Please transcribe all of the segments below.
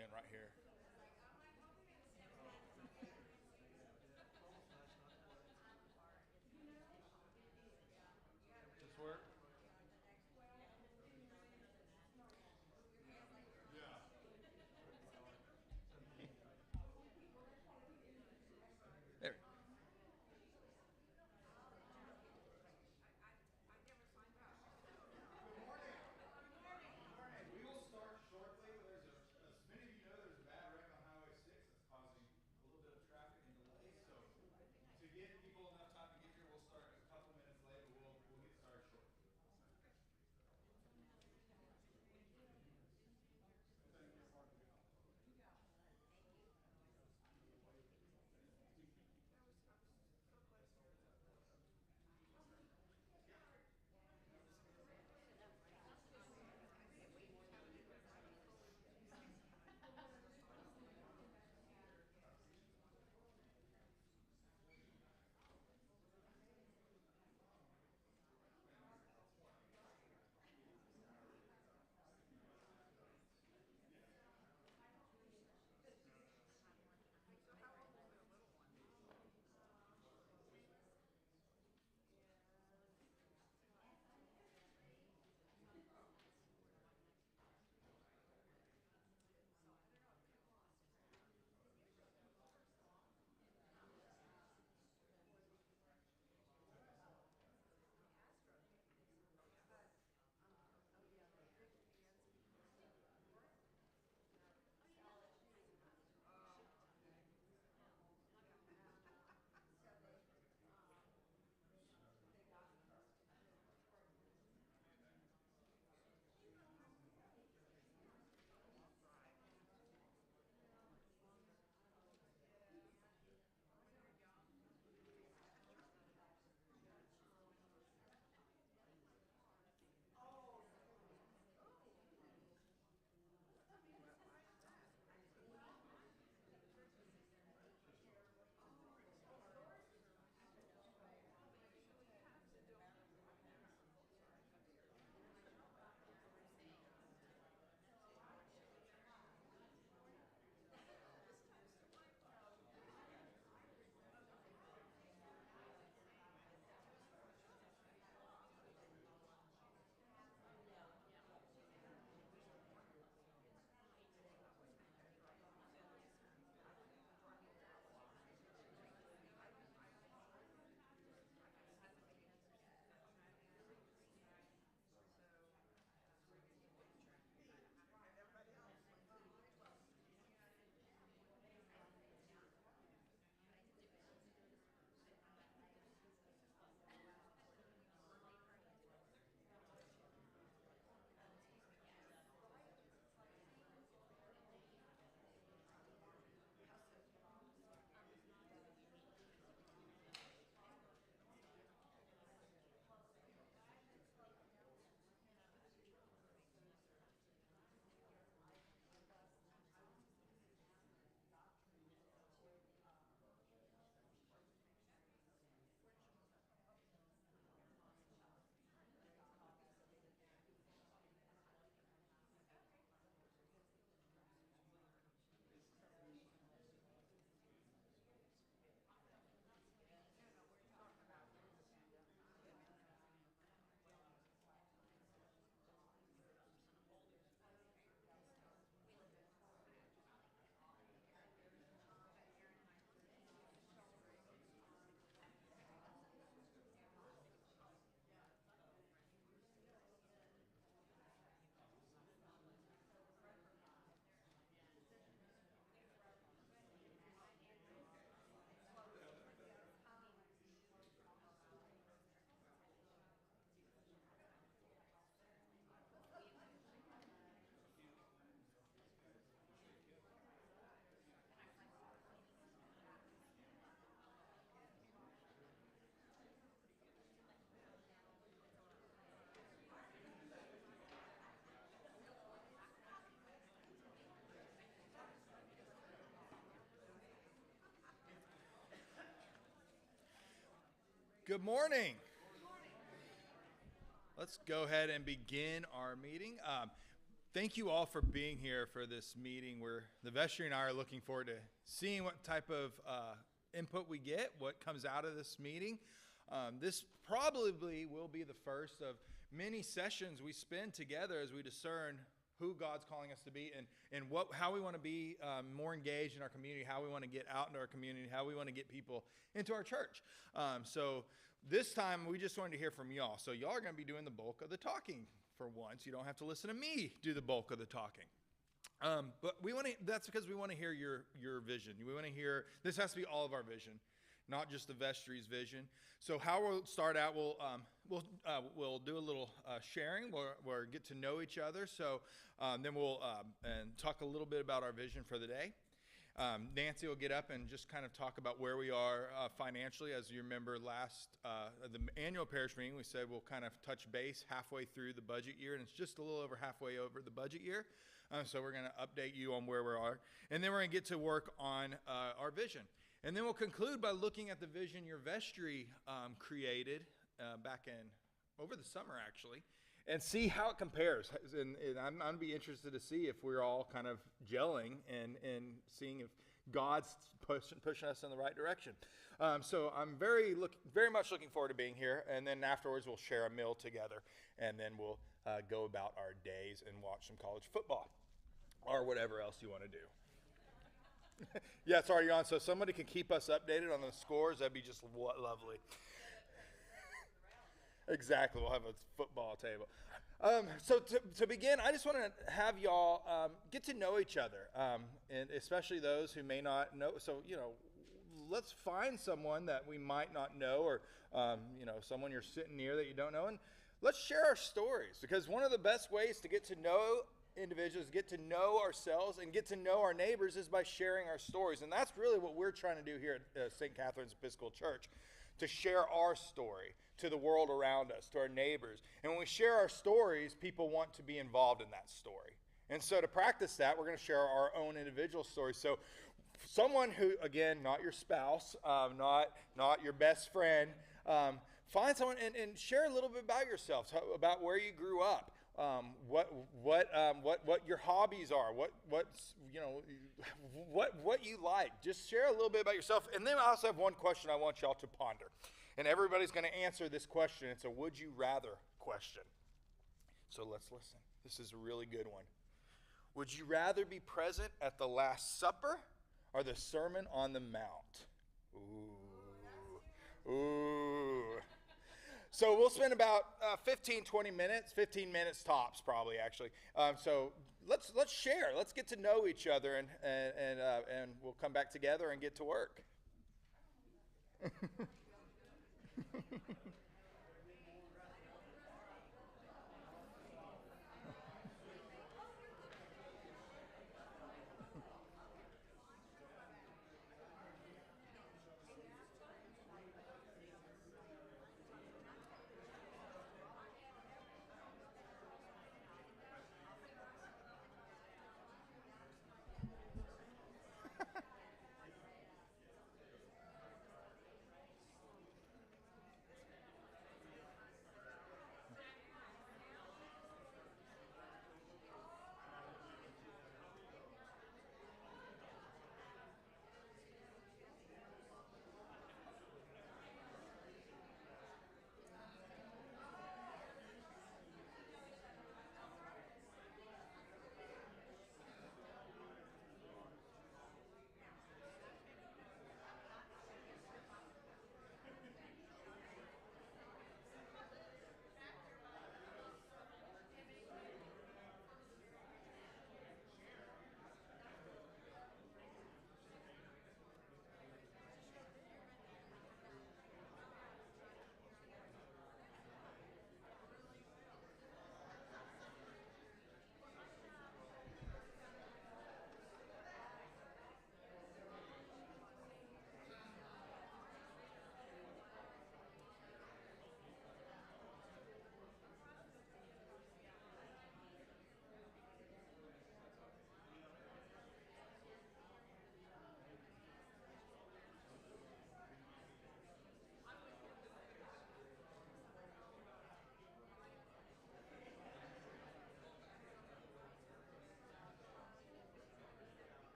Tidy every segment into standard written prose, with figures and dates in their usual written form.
Stand right here. This work? There. We will start shortly. As many of you know, there's a bad wreck on Highway 6 that's causing a little bit of traffic and delay. So to give people enough time to get here, we'll start a couple minutes late, but we'll get started shortly. Good morning. Let's go ahead and begin our meeting. Thank you all for being here for this meeting where the vestry and I are looking forward to seeing what type of input we get, what comes out of this meeting. This probably will be the first of many sessions we spend together as we discern who God's calling us to be and how we want to be more engaged in our community, how we want to get out into our community, how we want to get people into our church. So this time we just wanted to hear from y'all. So y'all are going to be doing the bulk of the talking for once. You don't have to listen to me do the bulk of the talking. But that's because we want to hear your vision. We want to hear, this has to be all of our vision, not just the vestry's vision. So how we'll start out, we'll do a little sharing. We'll get to know each other. So then we'll and talk a little bit about our vision for the day. Nancy will get up and just kind of talk about where we are financially. As you remember the annual parish meeting, we said we'll kind of touch base halfway through the budget year, and it's just a little over halfway over the budget year. So we're going to update you on where we are. And then we're going to get to work on our vision. And then we'll conclude by looking at the vision your vestry created back over the summer, actually, and see how it compares. And I'm going to be interested to see if we're all kind of gelling and seeing if God's pushing us in the right direction. So I'm very much looking forward to being here. And then afterwards, we'll share a meal together. And then we'll go about our days and watch some college football or whatever else you want to do. Yeah, it's already on. So if somebody can keep us updated on the scores, that'd be just lovely. Exactly. We'll have a football table. So to begin, I just want to have y'all get to know each other, and especially those who may not know. So, let's find someone that we might not know, or, someone you're sitting near that you don't know, and let's share our stories, because one of the best ways to get to know individuals, get to know ourselves, and get to know our neighbors is by sharing our stories. And that's really what we're trying to do here at St. Catherine's Episcopal Church, to share our story to the world around us, to our neighbors. And when we share our stories, people want to be involved in that story. And so to practice that, we're going to share our own individual stories. So someone who, again, not your spouse, not your best friend, find someone and share a little bit about yourself, about where you grew up. What your hobbies are, what you like. Just share a little bit about yourself. And then I also have one question I want y'all to ponder. And everybody's going to answer this question. It's a would you rather question. So let's listen. This is a really good one. Would you rather be present at the Last Supper or the Sermon on the Mount? Ooh. So we'll spend about 15 minutes tops, probably, actually. So let's share. Let's get to know each other, and we'll come back together and get to work.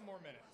more minutes.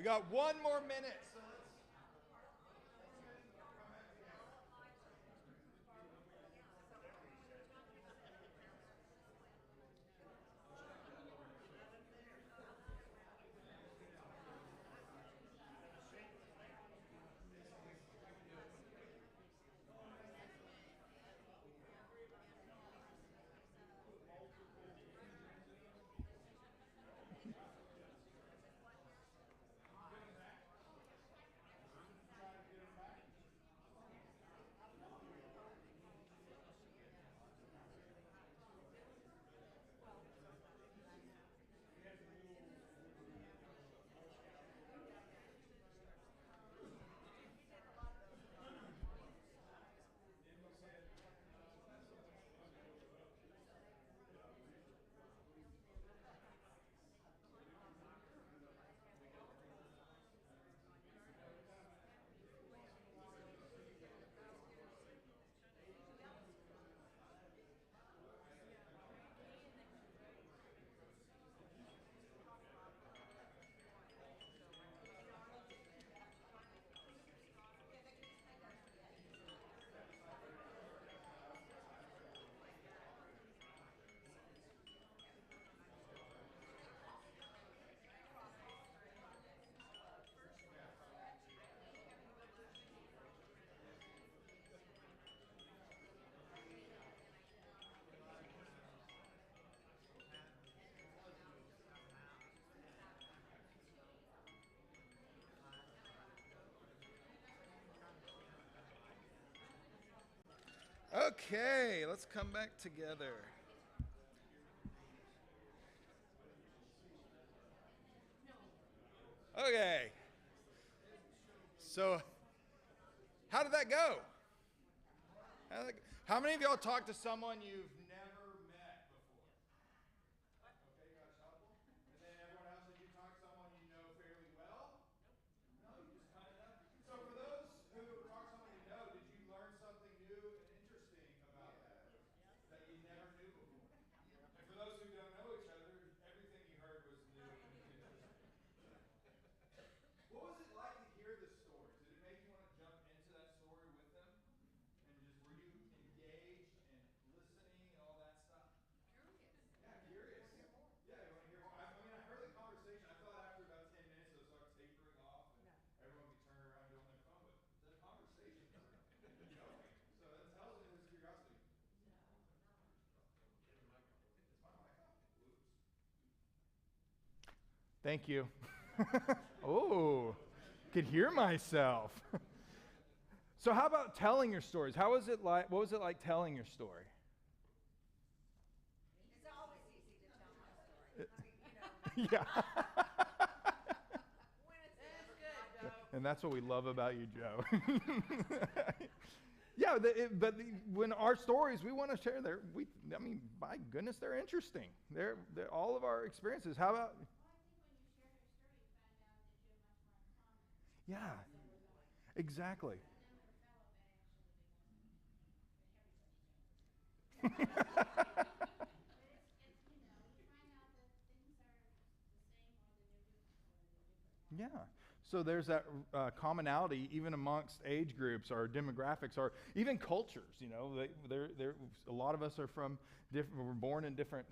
We got one more minute. Okay, let's come back together. Okay. So, how did that go? How many of y'all talked to someone you've never met before? Okay, got a couple. And then everyone else, did you talk to someone you know fairly well? No, you just kind of know. So for those who talk to someone you know, did you learn something new and interesting about that you never knew before? And for those who don't know each other, everything you heard was new and interesting. What was it like to hear Thank you. Oh, could hear myself. So how about telling your stories? What was it like telling your story? It's always easy to tell my story. I mean, Yeah. when it's good, Joe. And that's what we love about you, Joe. Yeah, when our stories, we want to share my goodness, they're interesting. They're all of our experiences. How about? Well, I think when you share your story, you find out that you have much more in common. Yeah, exactly. And then with a fellow, that actually becomes everybody's job. But it's you find out that things are the same or that they're different. Yeah. So there's that commonality even amongst age groups or demographics or even cultures. A lot of us are from we're born in different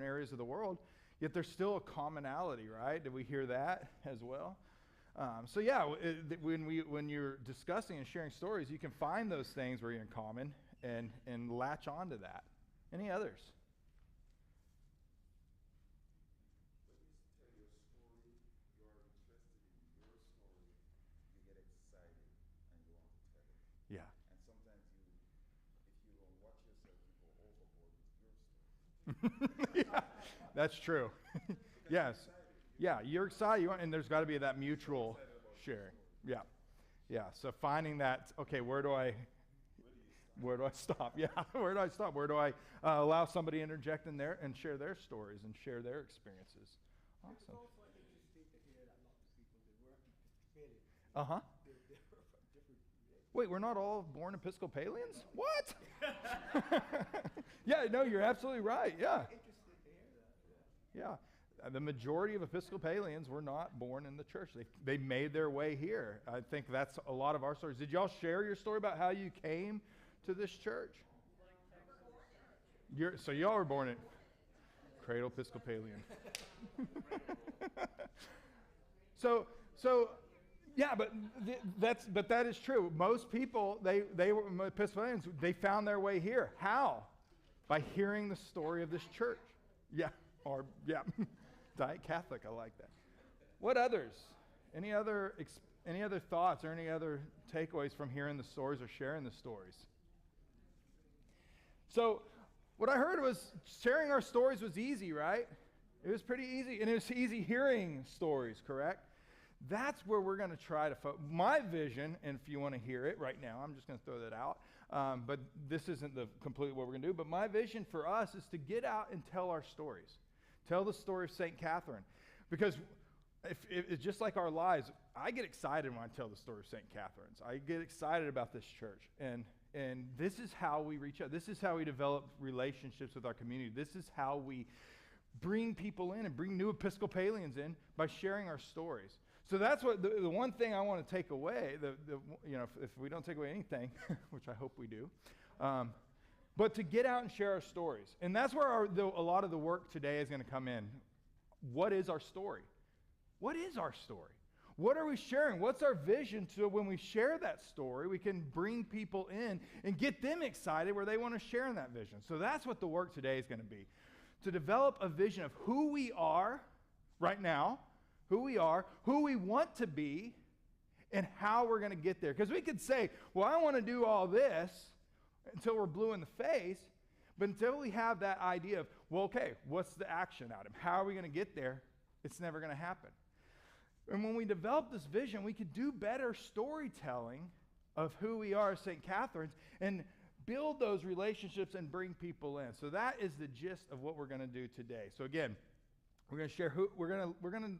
areas of the world, yet there's still a commonality, right? Did we hear that as well? So yeah, when you're discussing and sharing stories, you can find those things where you're in common and latch on to that. Any others? Yeah. And sometimes if you don't watch yourself, you go overboard with your story. Yeah, that's true. Yes. Yeah, you're excited, and there's got to be that mutual sharing. Yeah. Yeah, so finding that, okay, where do I stop? Yeah, where do I stop? Where do I allow somebody to interject in there and share their stories and share their experiences? Awesome. It's also interesting to hear that a lot of people that were Episcopalian. Uh-huh. They're from different religions. Wait, we're not all born Episcopalians? What? Yeah, no, you're absolutely right. Yeah. Interesting to hear that. Yeah. Yeah. The majority of Episcopalians were not born in the church. They made their way here. I think that's a lot of our stories. Did y'all share your story about how you came to this church? So y'all were born in Cradle Episcopalian. So yeah, but that is true. Most people they were Episcopalians. They found their way here. How? By hearing the story of this church. Yeah. Diet Catholic, I like that. What others? Any other thoughts or any other takeaways from hearing the stories or sharing the stories? So, what I heard was sharing our stories was easy, right? It was pretty easy, and it was easy hearing stories, correct? That's where we're going to try to focus. My vision, and if you want to hear it right now, I'm just going to throw that out. But this isn't completely what we're going to do. But my vision for us is to get out and tell our stories. Tell the story of St. Catherine. Because if it's just like our lives, I get excited when I tell the story of St. Catherine's. I get excited about this church. And this is how we reach out. This is how we develop relationships with our community. This is how we bring people in and bring new Episcopalians in by sharing our stories. So that's what the one thing I want to take away. If we don't take away anything, which I hope we do, but to get out and share our stories. And that's where a lot of the work today is going to come in. What is our story? What is our story? What are we sharing? What's our vision so when we share that story, we can bring people in and get them excited where they want to share in that vision. So that's what the work today is going to be. To develop a vision of who we are right now, who we want to be, and how we're going to get there. Because we could say, well, I want to do all this until we're blue in the face, but until we have that idea of, well, okay, what's the action item? How are we going to get there? It's never going to happen. And when we develop this vision, we could do better storytelling of who we are as St. Catherine's and build those relationships and bring people in. So that is the gist of what we're going to do today. So again, we're going to share we're going to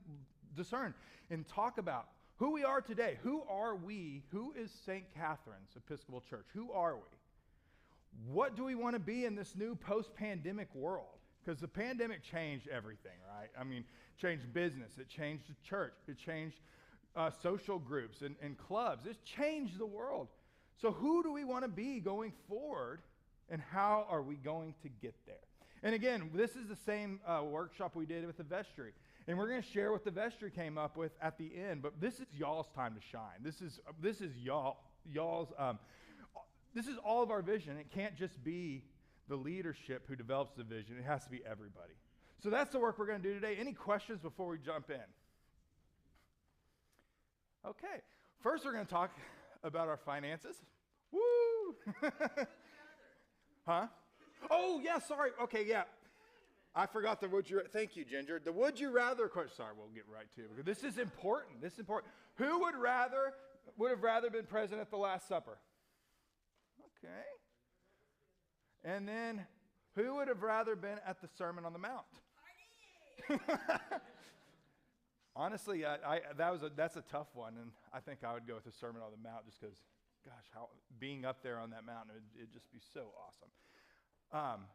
discern and talk about who we are today. Who are we? Who is St. Catherine's Episcopal Church? Who are we? What do we want to be in this new post-pandemic world? Because the pandemic changed everything, right? I mean, changed business. It changed the church. It changed social groups and clubs. It's changed the world. So who do we want to be going forward, and how are we going to get there? And again, this is the same workshop we did with the vestry. And we're going to share what the vestry came up with at the end. But this is y'all's time to shine. This is y'all's. This is all of our vision. It can't just be the leadership who develops the vision. It has to be everybody. So that's the work we're going to do today. Any questions before we jump in? Okay. First, we're going to talk about our finances. Woo! Huh? Oh, yeah, sorry. Okay, yeah. I forgot the would you, thank you, Ginger. The would you rather question, sorry, we'll get right to it, because this is important. This is important. Who would have rather been present at the Last Supper? Okay. And then, who would have rather been at the Sermon on the Mount? Honestly, that's a tough one, and I think I would go with the Sermon on the Mount just because, gosh, being up there on that mountain, it'd just be so awesome.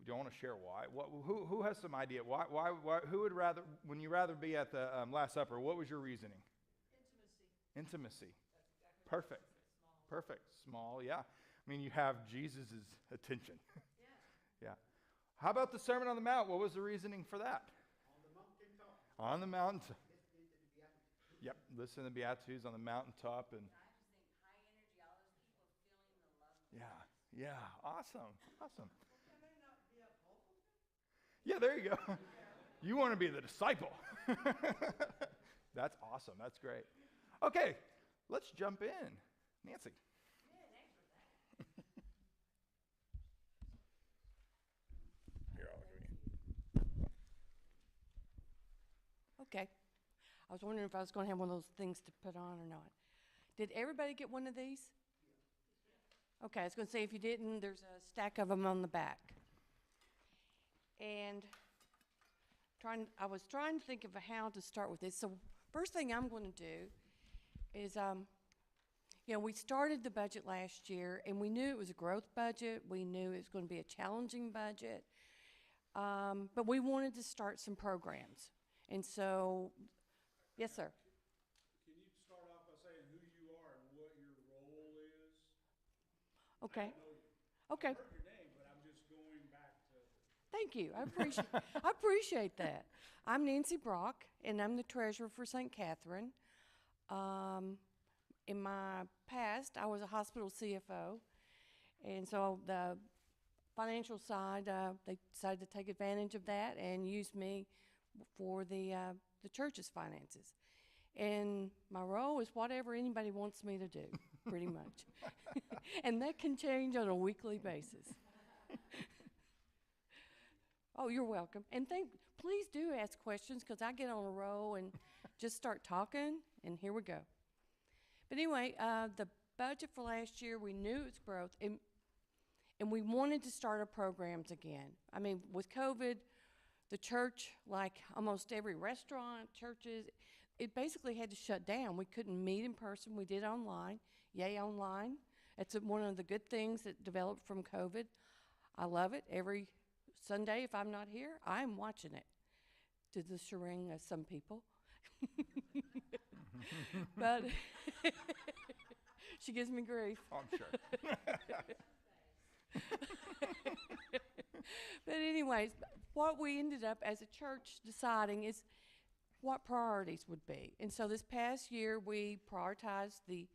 Do you want to share why? Who has some idea? Why, who would rather, when you rather be at the Last Supper, what was your reasoning? Intimacy. Perfect. Perfect. Small, yeah. I mean, you have Jesus' attention. Yeah. How about the Sermon on the Mount? What was the reasoning for that? On the mountaintop. Yep, listen to the Beatitudes on the mountaintop. And I just think high energy, all those people feeling the love. yeah, awesome. Yeah, there you go. You want to be the disciple. That's awesome. That's great. Okay, let's jump in. Nancy. Here, I'll give you. Okay. I was wondering if I was going to have one of those things to put on or not. Did everybody get one of these? Okay, I was going to say if you didn't, there's a stack of them on the back. And I was trying to think of how to start with this. So first thing I'm going to do is, we started the budget last year, and we knew it was a growth budget. We knew it was going to be a challenging budget. But we wanted to start some programs. And so, yes, sir. Can you start off by saying who you are and what your role is? Okay. I don't know you. Okay. I heard your name, but I'm just going back to... Thank you. I appreciate that. I'm Nancy Brock, and I'm the treasurer for St. Catherine. In my past, I was a hospital CFO, and so the financial side, they decided to take advantage of that and use me for the church's finances. And my role is whatever anybody wants me to do, pretty much. And that can change on a weekly basis. Oh, you're welcome. And please do ask questions, because I get on a roll and just start talking, and here we go. But anyway, the budget for last year, we knew it was growth, and we wanted to start our programs again. I mean, with COVID, the church, like almost every restaurant, churches, it basically had to shut down. We couldn't meet in person. We did online. Yay, online. It's one of the good things that developed from COVID. I love it. Every Sunday, if I'm not here, I'm watching it, to the chagrin of some people. But she gives me grief. Oh, I'm sure. But anyways, what we ended up as a church deciding is what priorities would be. And so this past year, we prioritized the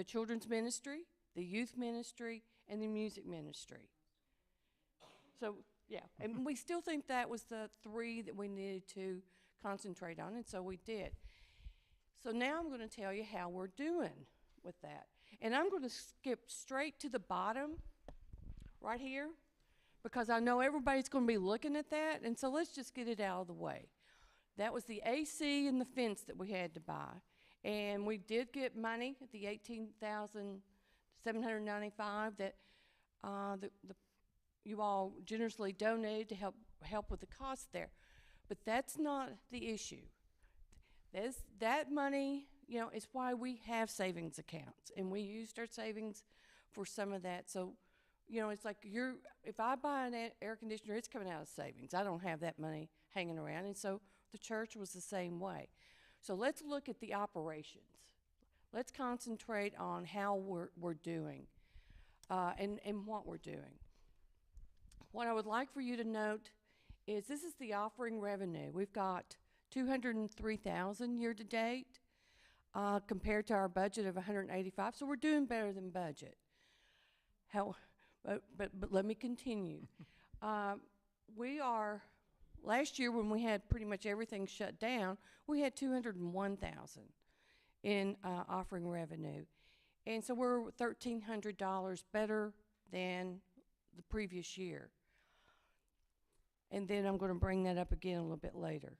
children's ministry, the youth ministry, and the music ministry. So, yeah, and we still think that was the three that we needed to concentrate on, and so we did. So now I'm going to tell you how we're doing with that. And I'm going to skip straight to the bottom right here, because I know everybody's going to be looking at that, and so let's just get it out of the way. That was the AC and the fence that we had to buy. And we did get money at the $18,795 that you all generously donated to help with the cost there. But that's not the issue. That money, is why we have savings accounts, and we used our savings for some of that. So, it's like if I buy an air conditioner, it's coming out of savings. I don't have that money hanging around, and so the church was the same way. So let's look at the operations. Let's concentrate on how we're doing and what we're doing. What I would like for you to note is this is the offering revenue. We've got $203,000 year to date compared to our budget of $185,000. So we're doing better than budget. But let me continue. We are last year when we had pretty much everything shut down, we had 201,000 in offering revenue. And so we're $1,300 better than the previous year. And then I'm going to bring that up again a little bit later.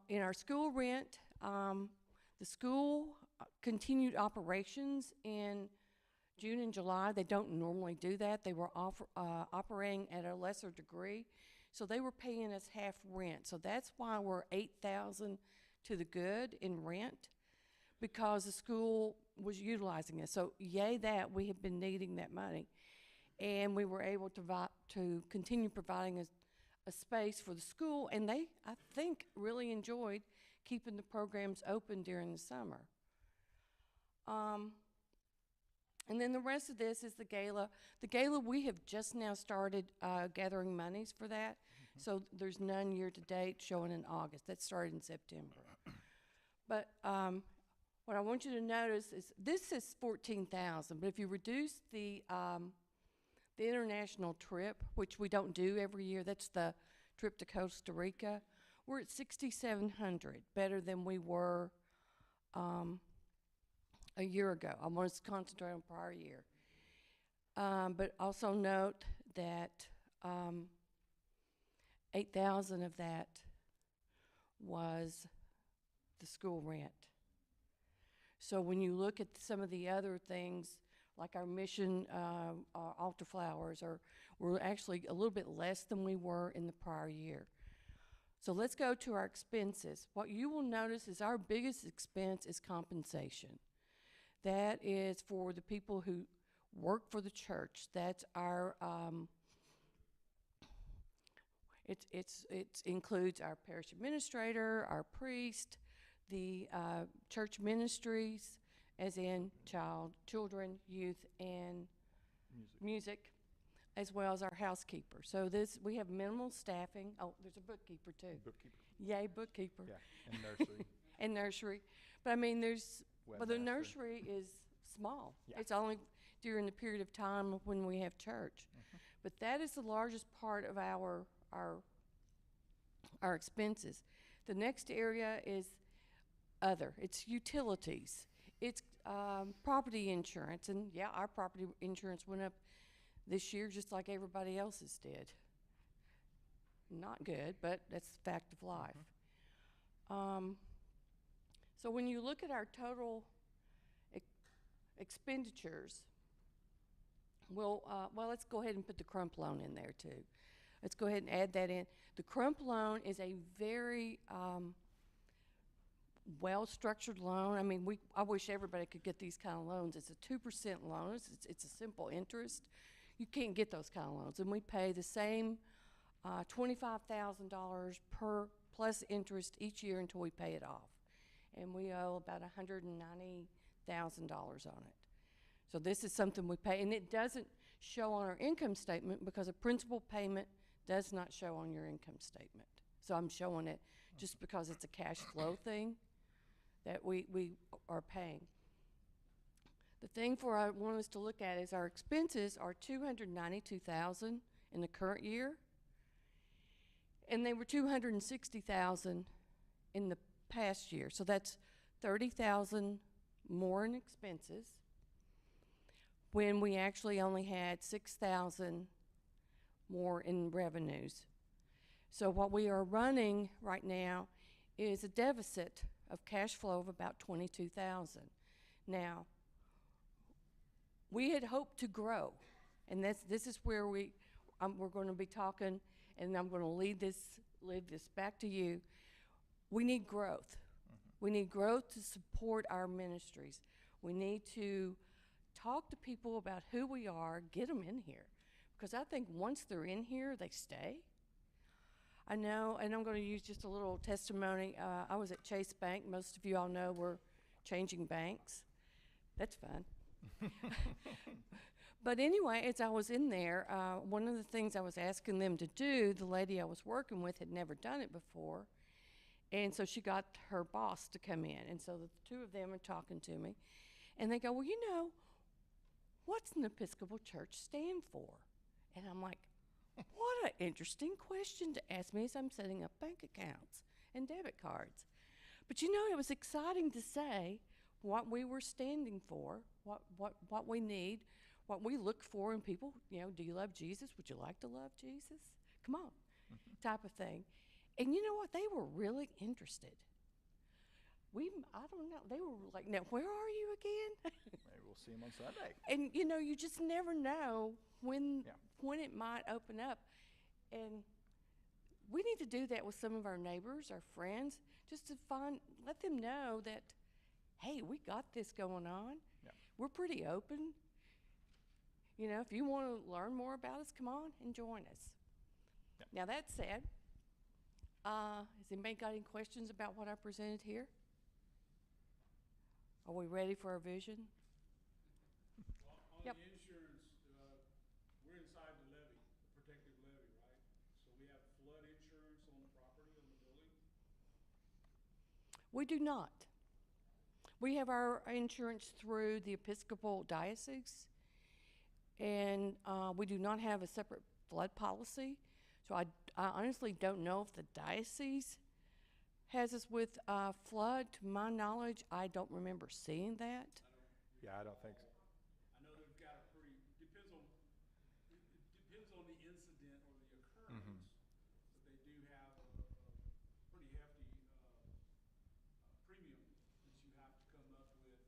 In our school rent, the school continued operations in June and July. They don't normally do that. They were operating at a lesser degree, so they were paying us half rent. So that's why we're $8,000 to the good in rent, because the school was utilizing it. So yay that, we have been needing that money. And we were able to continue providing a space for the school, and they, I think, really enjoyed keeping the programs open during the summer. And then the rest of this is the gala. The gala, we have just now started gathering monies for that. So there's none year to date showing in August. That started in September. But what I want you to notice is this is $14,000, but if you reduce the international trip, which we don't do every year, that's the trip to Costa Rica, we're at $6,700, better than we were a year ago. I want to concentrate on prior year. But also note that 8,000 of that was the school rent. So when you look at some of the other things, like our mission, altar flowers, we're actually a little bit less than we were in the prior year. So let's go to our expenses. What you will notice is our biggest expense is compensation. That is for the people who work for the church. That's our, it includes our parish administrator, our priest, the church ministries, as in children, youth, and music, as well as our housekeeper. So we have minimal staffing. Oh, there's a bookkeeper too. Bookkeeper. Yay, bookkeeper. Yeah, and nursery. And nursery. But I mean, but the Webmaster. nursery is small. Yeah. It's only during the period of time when we have church. But that is the largest part of our expenses. The next area is other. It's utilities. It's property insurance. And yeah, our property insurance went up this year just like everybody else's did. Not good, but that's the fact of life. So when you look at our total expenditures, well, let's go ahead and put the crump loan in there too. Let's go ahead and add that in. The crump loan is a very well-structured loan. I mean, I wish everybody could get these kind of loans. It's a 2% loan. It's a simple interest. You can't get those kind of loans. And we pay the same $25,000 per plus interest each year until we pay it off. And we owe about $190,000 on it. So this is something we pay, and it doesn't show on our income statement because a principal payment does not show on your income statement. So I'm showing it just because it's a cash flow thing that we are paying. The thing I want us to look at is our expenses are $292,000 in the current year, and they were $260,000 in the past year. So that's $30,000 more in expenses when we actually only had $6,000 more in revenues. So what we are running right now is a deficit of cash flow of about $22,000. Now, we had hoped to grow, and this is where we're going to be talking, and I'm going to lead this back to you. We need growth. We need growth to support our ministries. We need to talk to people about who we are, get them in here, because I think once they're in here, they stay. I know, and I'm going to use just a little testimony. I was at Chase Bank. Most of you all know we're changing banks. That's fun. But anyway, as I was in there, one of the things I was asking them to do, the lady I was working with had never done it before. And so she got her boss to come in. And so the two of them are talking to me. And they go, well, you know, what's an Episcopal church stand for? And I'm like, What an interesting question to ask me as I'm setting up bank accounts and debit cards. But you know, it was exciting to say what we were standing for, what we need, what we look for in people. You know, do you love Jesus? Would you like to love Jesus? Come on, type of thing. And you know what? They were really interested. I don't know. They were like, now, where are you again? Maybe we'll see them on Sunday. And, you know, you just never know when Yeah. when it might open up. And we need to do that with some of our neighbors, our friends, just to let them know that, hey, we got this going on. Yeah. We're pretty open. You know, if you want to learn more about us, come on and join us. Yeah. Now, that said, has anybody got any questions about what I presented here? Are we ready for our vision? On Yep. the insurance, we're inside the levee, the protective levee, right? So we have flood insurance on the property, on the building? We do not. We have our insurance through the Episcopal diocese, and we do not have a separate flood policy. So I honestly don't know if the diocese has us with flood. To my knowledge, I don't remember seeing that. Yeah, I don't think so. I know they've got a pretty, depends on the incident or the occurrence, but they do have a pretty hefty premium that you have to come up with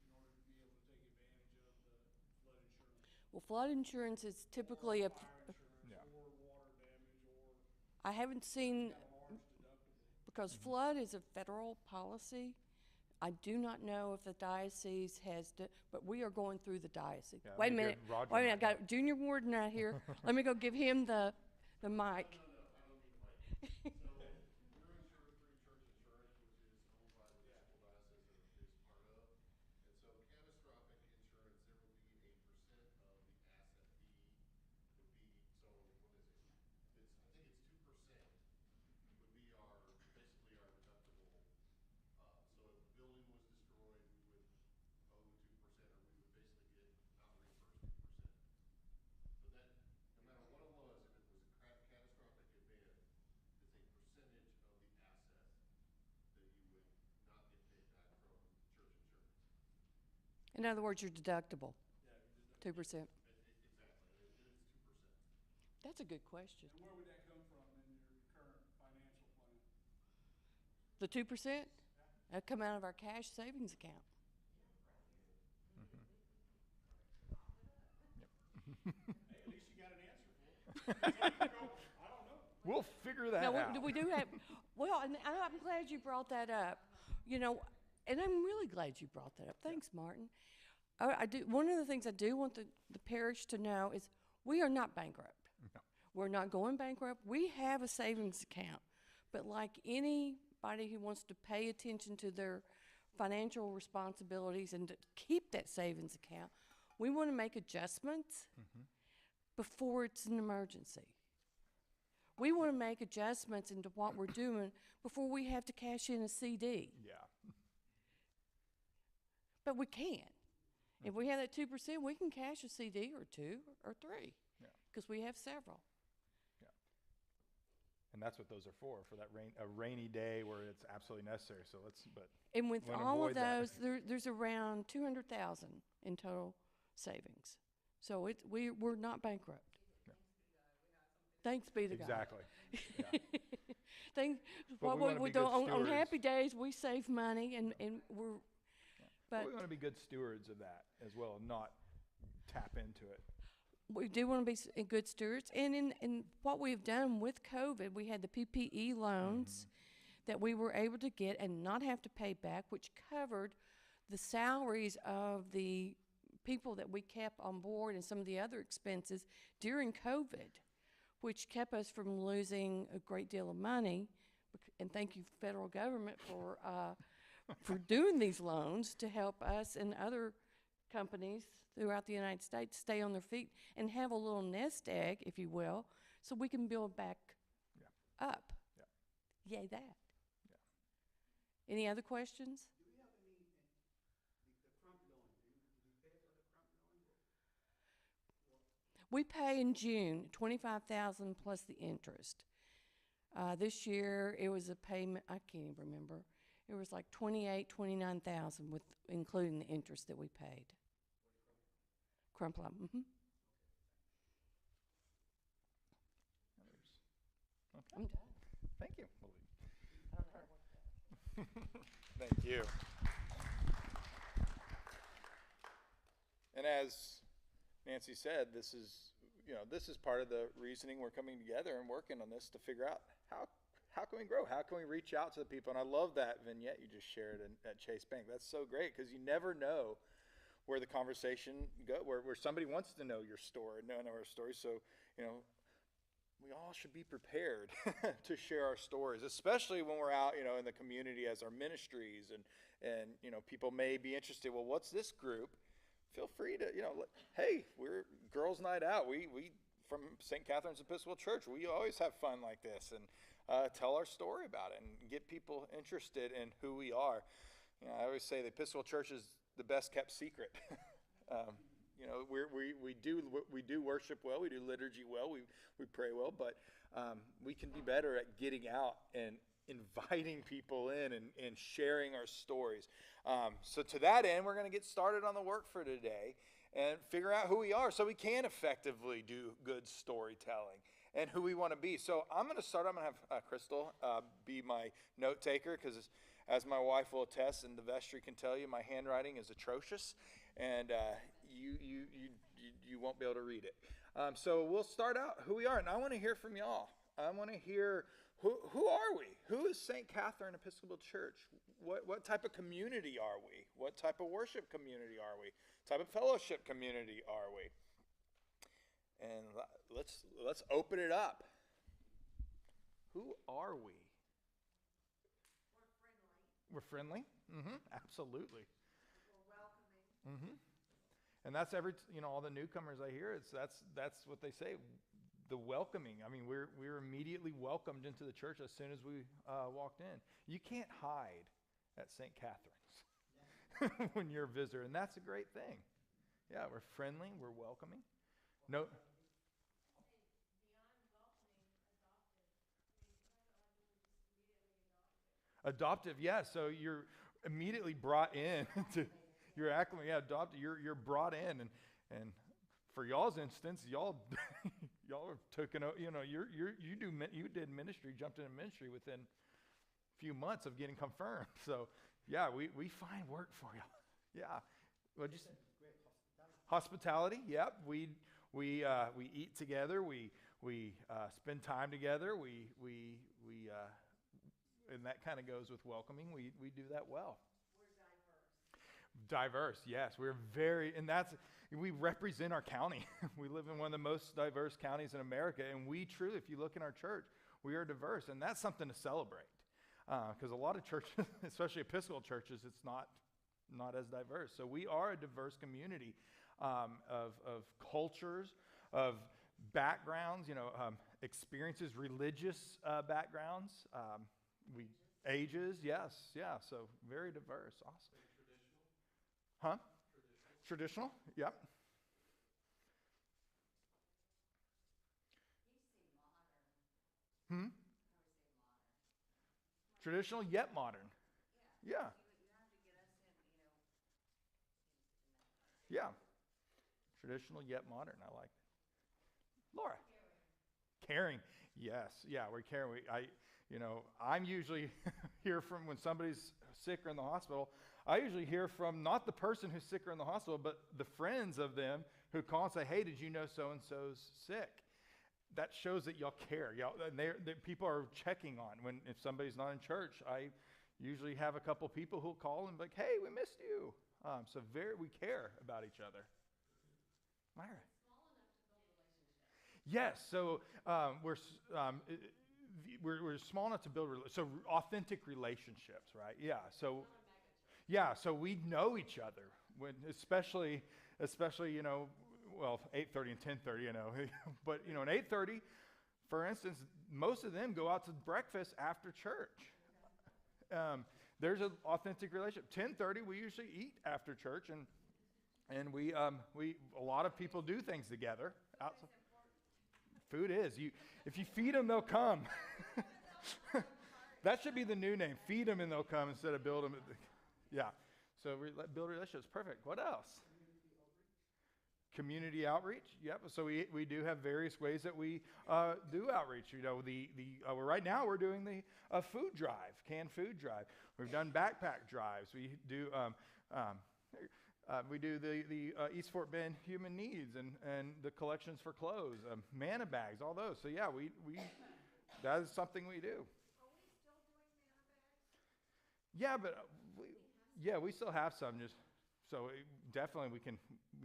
in order to be able to take advantage of the flood insurance. Well, flood insurance is typically Fire insurance Yeah. or water damage or I haven't seen, got a large deductible. because flood is a federal policy. I do not know if the diocese has, but we are going through the diocese. Yeah, Wait a that'd be minute. good. Roger Wait a minute. I might got Junior Warden out here. Let me go give him the mic. In other words, your deductible, 2%. That's a good question. And where would that come from in your current financial plan? The 2%? That come out of our cash savings account. Hey, at least you got an answer for it. Some people go, I don't know. We'll figure that No, out. we do have, well, and I'm glad you brought that up. You know, and I'm really glad you brought that up. Thanks, Martin. I do. One of the things I do want the parish to know is we are not bankrupt. No. We're not going bankrupt. We have a savings account. But like anybody who wants to pay attention to their financial responsibilities and to keep that savings account, we want to make adjustments before it's an emergency. We want to make adjustments into what we're doing before we have to cash in a CD. Yeah. But we can. If we have that 2%, we can cash a CD or two or three, Yeah. because we have several. Yeah. And that's what those are for that a rainy day where it's absolutely necessary. So And with wanna all of avoid that. those, there's around 200,000 in total savings. So we're not bankrupt. Yeah. Thanks be to God. exactly. Yeah. Thank, But we wanna we be do good on stewards. happy days, we save money and we're, But but we want to be good stewards of that as well, and not tap into it. we do want to be good stewards. And in what we've done with COVID, we had the PPE loans that we were able to get and not have to pay back, which covered the salaries of the people that we kept on board and some of the other expenses during COVID, which kept us from losing a great deal of money. And thank you, federal government, for doing these loans to help us and other companies throughout the United States stay on their feet and have a little nest egg, if you will, so we can build back up. Yeah. Yay that. Any other questions? Do we have any, the front loan, do you pay for the front loan? We pay in June $25,000 plus the interest. This year it was a payment, I can't even remember. It was like $29,000 with including the interest that we paid. Crumpler. Mm-hmm. Okay. I'm done. Thank you. I don't know what Thank you. And as Nancy said, this is part of the reasoning we're coming together and working on this to figure out how can we grow? How can we reach out to the people? And I love that vignette you just shared at Chase Bank. That's so great because you never know where the conversation where somebody wants to know your story, know our story. So, we all should be prepared to share our stories, especially when we're out, in the community as our ministries and people may be interested. Well, what's this group? Feel free to, hey, we're Girls Night Out. We from St. Catherine's Episcopal Church, we always have fun like this and tell our story about it and get people interested in who we are. I always say the Episcopal Church is the best kept secret. We do worship well, we do liturgy well, we pray well, but we can be better at getting out and inviting people in and sharing our stories. So to that end, we're going to get started on the work for today and figure out who we are so we can effectively do good storytelling and who we want to be. So I'm going to start. I'm going to have Crystal be my note taker because as my wife will attest and the vestry can tell you, my handwriting is atrocious and you won't be able to read it. So we'll start out who we are, and I want to hear from y'all. I want to hear who are we? Who is St. Catherine Episcopal Church? What type of community are we? What type of worship community are we? What type of fellowship community are we? And let's open it up. Who are we? We're friendly. Mm-hmm. Absolutely. We're welcoming. Mm-hmm. And that's all the newcomers I hear. That's what they say. The welcoming. I mean, we're immediately welcomed into the church as soon as we walked in. You can't hide at St. Catherine's when you're a visitor, and that's a great thing. Yeah, we're friendly. We're welcoming. No. Adoptive, yeah. So you're immediately brought in to. You're acclimated, adopted. You're brought in, and for y'all's instance, y'all are taken. You did ministry, jumped into ministry within a few months of getting confirmed. So yeah, we find work for you. Yeah, well, just hospitality. Yep, we eat together. We spend time together. We and that kind of goes with welcoming. We do that well. Diverse, yes. We're we represent our county. We live in one of the most diverse counties in America, and we truly, if you look in our church, we are diverse, and that's something to celebrate. Because a lot of churches, especially Episcopal churches, it's not as diverse. So we are a diverse community of cultures, of backgrounds, experiences, religious backgrounds, ages, yes, yeah. So very diverse, awesome. Huh? Traditional? Yep. Traditional yet modern. Yeah. Yeah. Traditional yet modern. I like it. Laura. Caring. Yes. Yeah, we're caring. I'm usually here from when somebody's sick or in the hospital. I usually hear from not the person who's sick or in the hospital, but the friends of them who call and say, hey, did you know so-and-so's sick? That shows that y'all care. People are checking on. If somebody's not in church, I usually have a couple people who'll call and be like, hey, we missed you. So we care about each other. Myra. Yes, so we're small enough to build authentic relationships, right? Yeah, so we know each other when, especially 8:30 and 10:30, but at 8:30, for instance, most of them go out to breakfast after church. There's an authentic relationship. 10:30, we usually eat after church, and we a lot of people do things together Outside. Food is. If you feed them, they'll come. That should be the new name. Feed them and they'll come instead of build them. Yeah. So build relationships. Perfect. What else? Community outreach. Yep. So we do have various ways that we do outreach. You know, right now we're doing the food drive, canned food drive. We've done backpack drives. We do the East Fort Bend Human Needs and the collections for clothes, manna bags, all those. So yeah, we that is something we do. Are we still doing manna bags? Yeah, but we still have some. Just so definitely we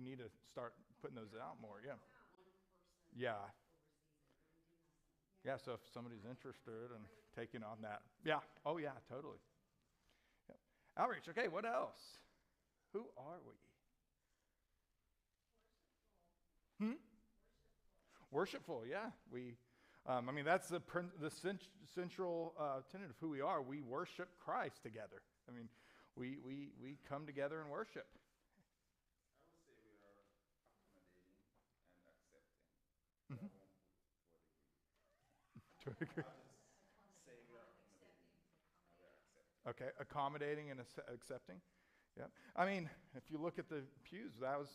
need to start putting those out more. Yeah. Yeah. Yeah. So if somebody's interested in taking on that, yeah. Oh yeah, totally. Yep. Outreach. Okay. What else? Who are we? Worshipful. Yeah. I mean, that's the central tenet of who we are. We worship Christ together. I mean, we come together and worship. I would say we are accommodating and accepting. Mm-hmm. I won't put to a degree. I'll just say we are accommodating and we are accepting. Okay, accommodating and accepting. Yeah. I mean, if you look at the pews, that was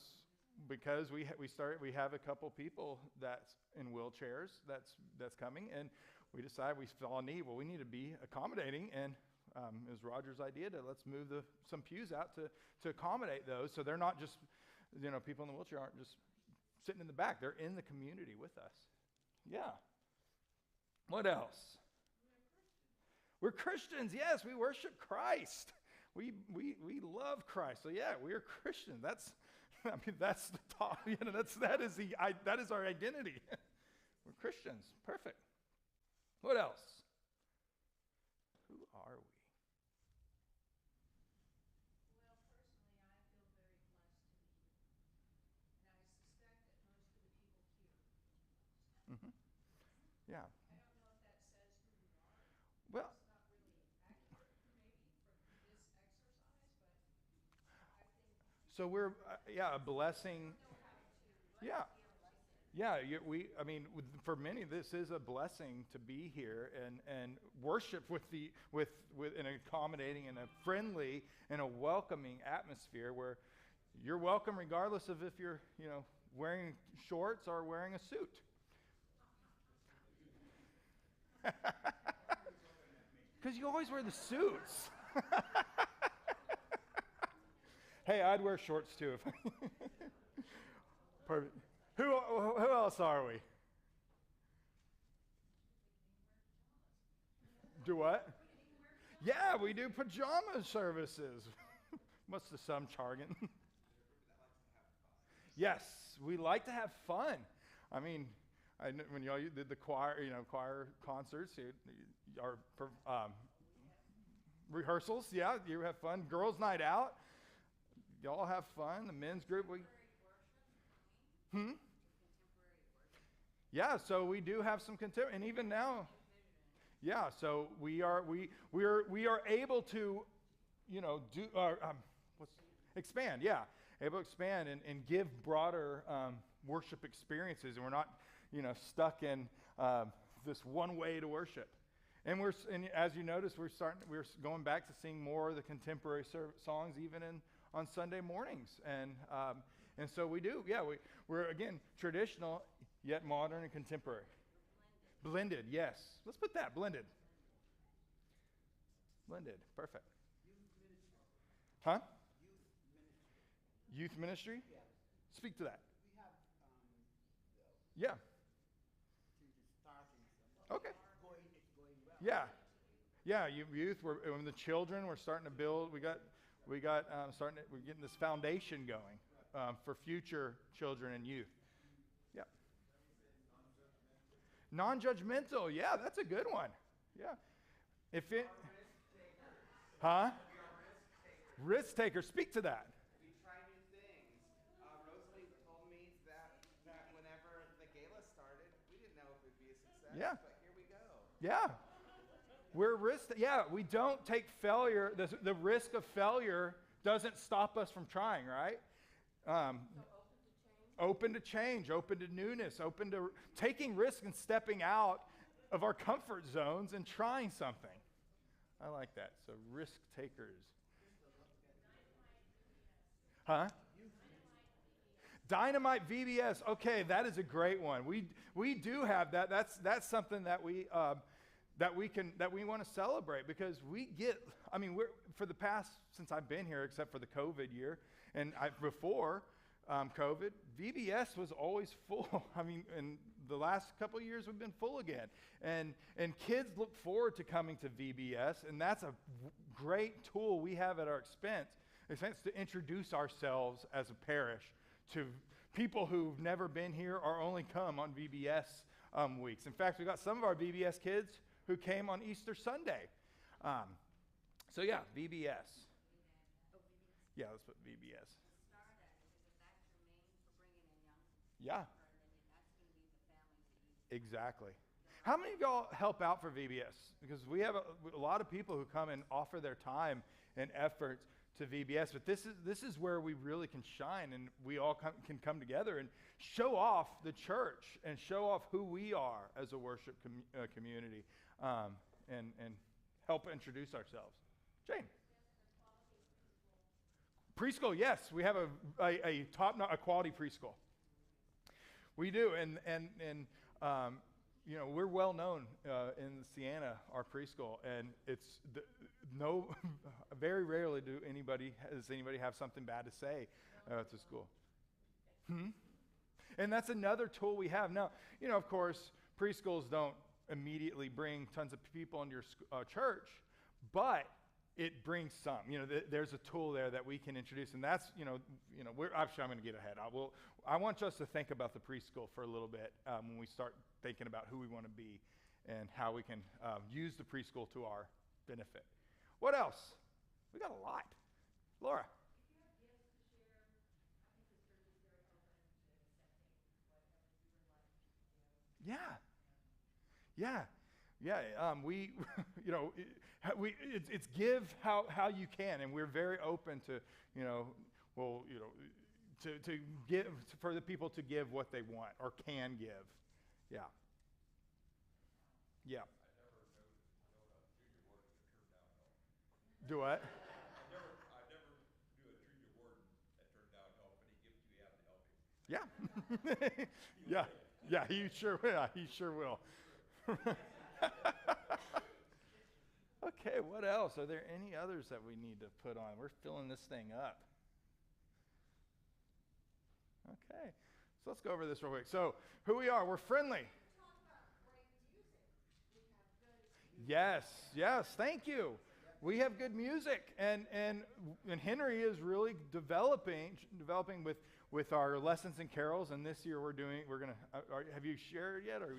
because we have a couple people that's in wheelchairs that's coming, and we decided we saw a need. Well, we need to be accommodating, and it was Roger's idea to let's move some pews out to accommodate those, so they're not just, people in the wheelchair aren't just sitting in the back. They're in the community with us. Yeah. What else? We're Christians. Yes, we worship Christ. We love Christ. So yeah, we are Christians. That's the top. That is our identity. We're Christians. Perfect. What else? Who are we? Well, personally, I feel very blessed to be here. And I suspect that most of the people here feel blessed. Mm-hmm. Yeah. I don't know if that says who we are. Well, It's not really accurate, maybe, from this exercise, but I think so we're a blessing. Yeah. Yeah, for many, this is a blessing to be here and worship with an accommodating and a friendly and a welcoming atmosphere where you're welcome regardless of if you're, wearing shorts or wearing a suit. Because you always wear the suits. Hey, I'd wear shorts too. Perfect. Who else are we? Do what? Yeah, we do pajama services. What's the some jargon? Yes, we like to have fun. I mean, when y'all did the choir concerts, our rehearsals, yeah, you have fun. Girls' night out, y'all have fun. The men's group, Yeah, so we do have some contemporary, and even now, yeah. So we are able to, expand. Yeah, able to expand and give broader worship experiences, and we're not, stuck in this one way to worship. And as you notice, we're going back to sing more of the contemporary songs, even on Sunday mornings, and so we do. Yeah, we're again traditional yet modern and contemporary. Blended, yes. Let's put that blended. Blended, perfect. Huh? Youth ministry? Yeah. Speak to that. We have Yeah. Okay. it's going well. Yeah. Yeah, youth. When the children, we're starting to build. We're getting this foundation going for future children and youth. Yeah. Non-judgmental. Yeah, that's a good one. Yeah. If it. Huh? Risk taker. Speak to that. We try new things. Rosalie told me that whenever the gala started, we didn't know if it would be a success, Yeah. but here we go. Yeah. We don't take failure. The risk of failure doesn't stop us from trying, right? So open to change? open to change, open to newness, open to taking risks and stepping out of our comfort zones and trying something. I like that. So risk takers. Huh? Dynamite VBS. Okay, that is a great one. We do have that. That's something that we want to celebrate, because we get. I mean, for the past, since I've been here, except for the COVID year and before COVID, VBS was always full. I mean, in the last couple of years, we've been full again, and kids look forward to coming to VBS, and that's a great tool we have at our expense to introduce ourselves as a parish to people who've never been here or only come on VBS weeks. In fact, we got some of our VBS kids who came on Easter Sunday. So yeah, VBS. Yeah, let's put VBS. Yeah. Exactly. How many of y'all help out for VBS? Because we have a lot of people who come and offer their time and efforts to VBS, but this is where we really can shine, and we all can come together and show off the church and show off who we are as a worship community, and help introduce ourselves. Jane. Preschool, yes, we have a top-notch quality preschool. We do, and you know, we're well known in Sienna, our preschool, and it's very rarely does anybody have something bad to say at the school. And that's another tool we have. Now, you know, of course, preschools don't immediately bring tons of people into your church, but it brings some. You know, there's a tool there that we can introduce, and that's, actually, I'm going to get ahead. I want us to think about the preschool for a little bit when we start thinking about who we want to be and how we can use the preschool to our benefit. What else? We got a lot. Laura. Yeah. We, it's give how you can, and we're very open to, to give, for the people to give what they want or can give. Yeah. Yeah. Do what? I never knew a junior warden that turned down help, but he gives you have to help him. Yeah. Yeah, he sure will. He sure will. Okay, what else? Are there any others that we need to put on? We're filling this thing up. Okay, so let's go over this real quick. So, who we are, we're friendly. Yes, thank you. We have good music, and Henry is really developing with our lessons and carols. And this year we're gonna. Have you shared yet, or?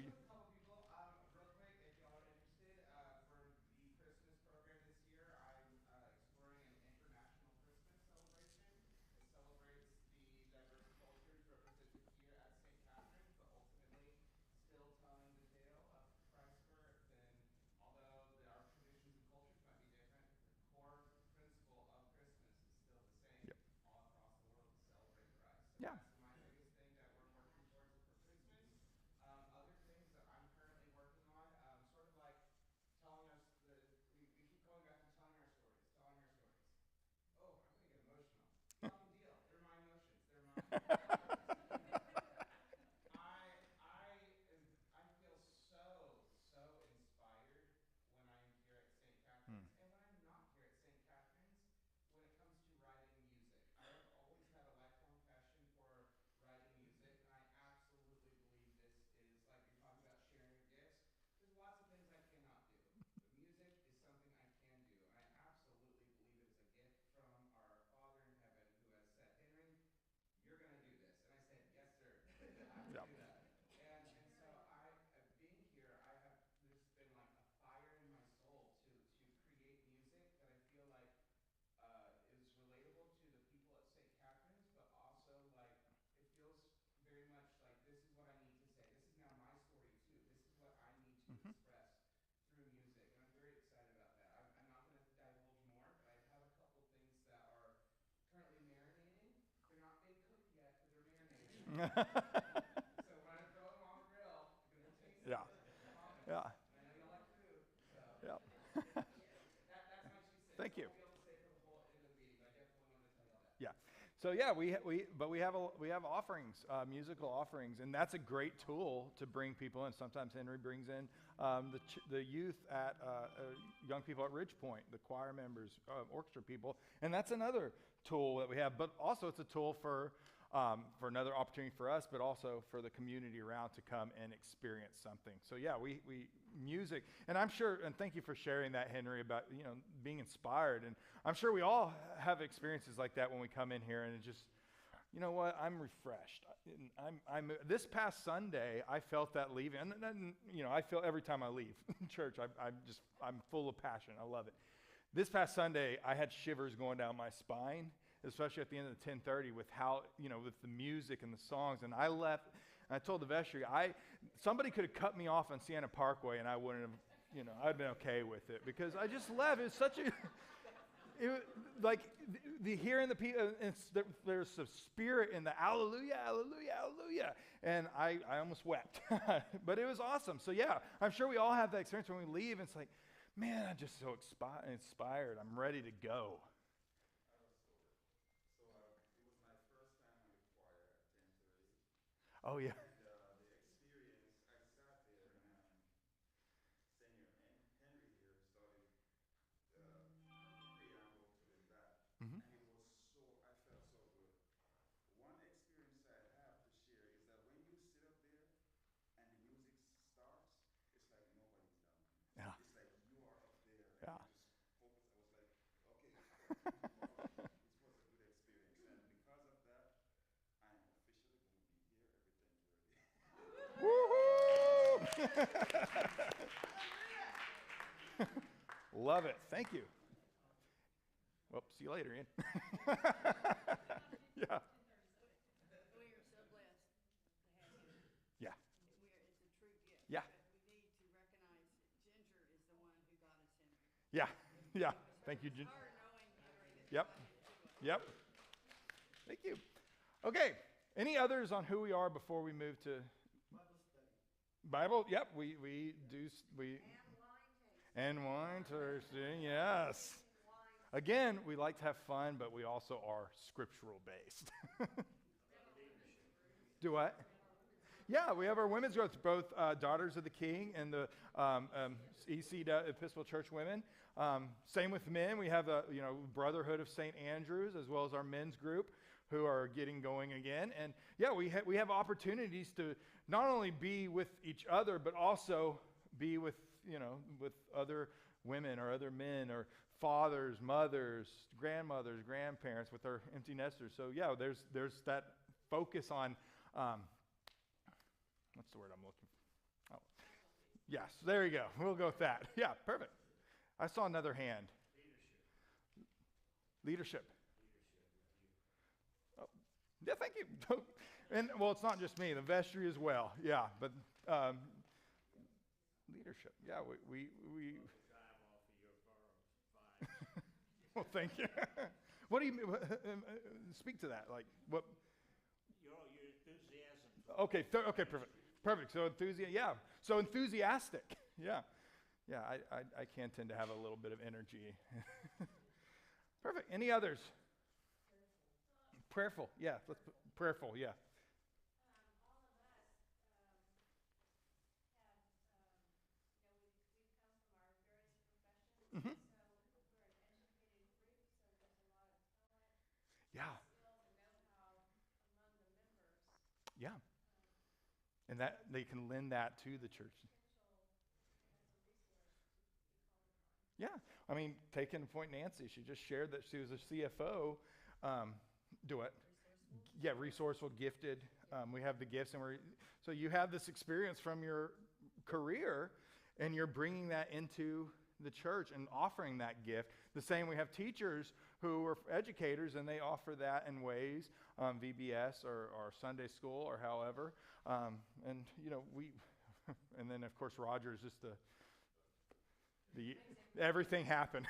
So when I throw them on the grill, I'm gonna taste Yeah. it. Yeah. I know you like food, so Yeah. that's my 2 cents. Thank you. I won't be able to stay for the whole end of the meeting, but I definitely wanted to tell y'all that. Yeah. So yeah, we have offerings, musical offerings, and that's a great tool to bring people in. Sometimes Henry brings in the youth at young people at Ridgepoint, the choir members, orchestra people, and that's another tool that we have. But also, it's a tool for another opportunity for us, but also for the community around to come and experience something. So yeah, we music, and I'm sure, and thank you for sharing that, Henry, about being inspired. And I'm sure we all have experiences like that when we come in here, and it just, you know what, I'm refreshed. I'm this past Sunday, I felt that leaving, and I feel every time I leave church, I'm full of passion. I love it. This past Sunday, I had shivers going down my spine, especially at the end of the 10:30 with how, with the music and the songs. And I left, and I told the vestry, somebody could have cut me off on Sienna Parkway, and I wouldn't have, I'd been okay with it, because I just left. It was such a, like the hearing the people, there's some spirit in the hallelujah, hallelujah, hallelujah. And I almost wept, but it was awesome. So yeah, I'm sure we all have that experience when we leave, and it's like, man, I'm just so inspired. I'm ready to go. It was my first time on the choir at 10:30. Oh yeah. And the experience, I sat there and Senior Henry here started preamble to that. Mm-hmm. And it was I felt so good. One experience I have to share is that when you sit up there and the music starts, it's like nobody's down here. Yeah. It's like you are up there and Yeah. you just focus. I was like, okay, it was a good experience. And because of that, I am officially going to be here every 10:30. Woohoo! Love it. Thank you. Well, see you later, Ian. Yeah. We are so blessed to have you. Yeah. It's a true gift. Yeah. But we need to recognize that Ginger is the one who got us in. Yeah. Yeah. Thank you, Jen. Her knowing Henry. Yep. Yep. Thank you. Okay. Any others on who we are before we move to Bible? Yep. We do. And wine tasting. Yes. Again, we like to have fun, but we also are scriptural based. Do what? Yeah, we have our women's groups, both Daughters of the King and the EC Episcopal Church women. Same with men. We have the Brotherhood of St. Andrews, as well as our men's group, who are getting going again. And yeah, we have opportunities to not only be with each other, but also be with with other women or other men or fathers, mothers, grandmothers, grandparents, with our empty nesters. So yeah, there's that focus on what's the word I'm looking for? Oh, yes, there you go. We'll go with that. Yeah, perfect. I saw another hand. Leadership. Oh, yeah, thank you. And well, it's not just me, the vestry as well. Yeah, but leadership. Yeah, we well, thank you. What do you mean? Speak to that. Like what? Your enthusiasm. Okay. Okay. Perfect. So yeah. So enthusiastic. Yeah. Yeah. I can tend to have a little bit of energy. Perfect. Any others? Prayerful. Yeah. Let's put prayerful. Yeah. All of us have, we've come from our various professions. Mm-hmm. So we're an educated group, so there's a lot of talent, Yeah. skills, and know-how among the members. Yeah. And that they can lend that to the church. Yeah. I mean, taking point Nancy, she just shared that she was a CFO. Do it. Yeah, resourceful, gifted. We have the gifts, and so you have this experience from your career, and you're bringing that into the church and offering that gift. The same, we have teachers who are educators, and they offer that in ways, VBS or Sunday school or however. And and then of course Roger is just the everything happened.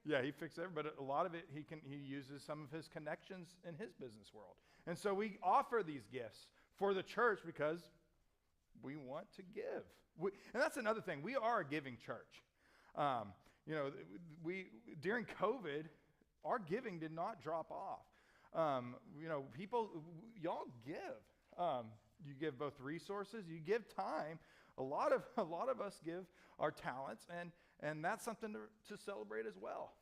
Yeah, he fixes everything, but a lot of it he uses some of his connections in his business world. And so we offer these gifts for the church because we want to give. And that's another thing. We are a giving church. We during COVID, our giving did not drop off. People, y'all give. You give both resources, you give time. A lot of us give our talents, and that's something to celebrate as well.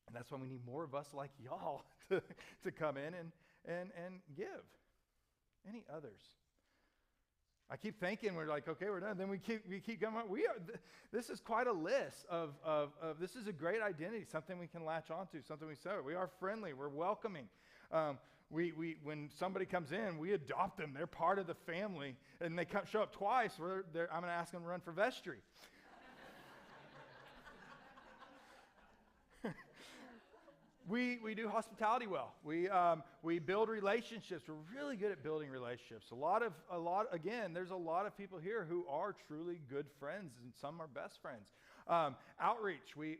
And that's why we need more of us like y'all to come in and give. Any others? I keep thinking we're like, okay, we're done. Then we keep going. This is quite a list of this is a great identity, something we can latch onto, something we celebrate. We are friendly. We're welcoming. When somebody comes in, we adopt them. They're part of the family, and they show up twice. I'm going to ask them to run for vestry. We do hospitality well. We build relationships. We're really good at building relationships. Again, there's a lot of people here who are truly good friends, and some are best friends. Outreach. We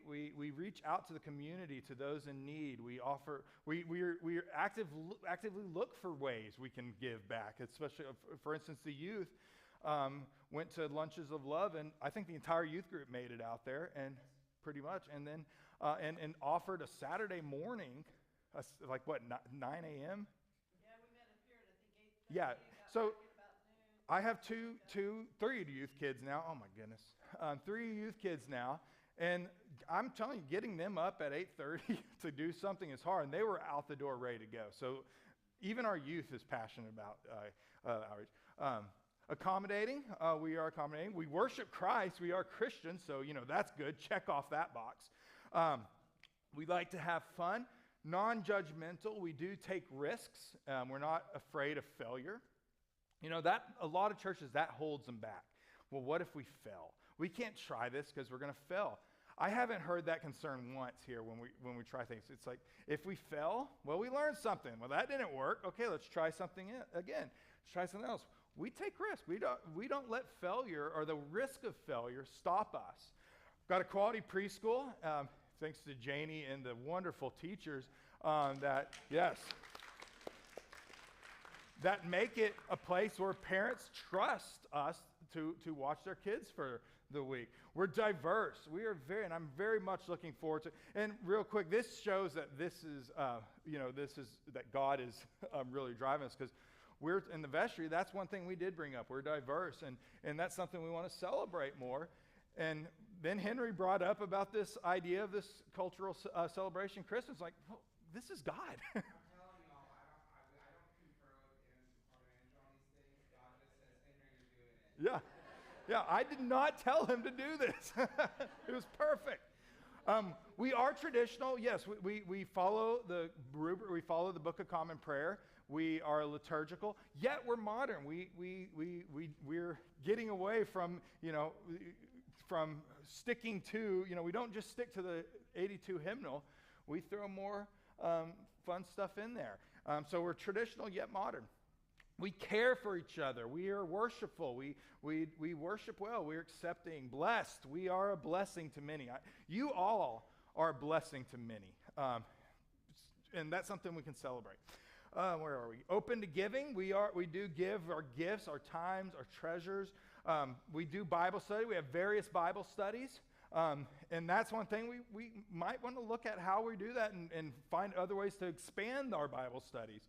reach out to the community, to those in need. We actively look for ways we can give back. Especially, for instance, the youth went to Lunches of Love, and I think the entire youth group made it out there, and pretty much, and then and offered a Saturday morning, 9 a.m. Yeah, we met up here at, I think, 8:30. Yeah, so about noon. I have three youth kids now. Oh my goodness, 3 youth kids now, and I'm telling you, getting them up at 8:30 to do something is hard, and they were out the door ready to go. So even our youth is passionate about outreach. Accommodating, we are accommodating. We worship Christ. We are Christians, so that's good. Check off that box. We like to have fun, non-judgmental. We do take risks. We're not afraid of failure. That a lot of churches, that holds them back. Well, what if we fail? We can't try this because we're going to fail. I haven't heard that concern once here when we try things. It's like, if we fail, well, we learned something. Well, that didn't work. Okay, let's try something again. Let's try something else. We take risks. We don't let failure or the risk of failure stop us. Got a quality preschool, thanks to Janie and the wonderful teachers that make it a place where parents trust us to watch their kids for the week. We're diverse. And I'm very much looking forward to. And real quick, this shows that that God is really driving us, because we're in the vestry. That's one thing we did bring up. We're diverse, and that's something we want to celebrate more. And then Henry brought up about this idea of this cultural celebration Christmas. Like, well, this is God. I'm telling y'all, I don't confer with Andrew on these things. God just says, Henry, you're doing it. Yeah, I did not tell him to do this. It was perfect. We are traditional. Yes, we follow the rubric. We follow the Book of Common Prayer. We are liturgical, yet we're modern. We're getting away from sticking to, we don't just stick to the 82 hymnal. We throw more fun stuff in there. So we're traditional yet modern. We care for each other. We are worshipful. We worship well. We're accepting, blessed. We are a blessing to many. You all are a blessing to many. And that's something we can celebrate. Where are we? Open to giving. We do give our gifts, our times, our treasures. We do Bible study. We have various Bible studies. And that's one thing we might want to look at how we do that and find other ways to expand our Bible studies.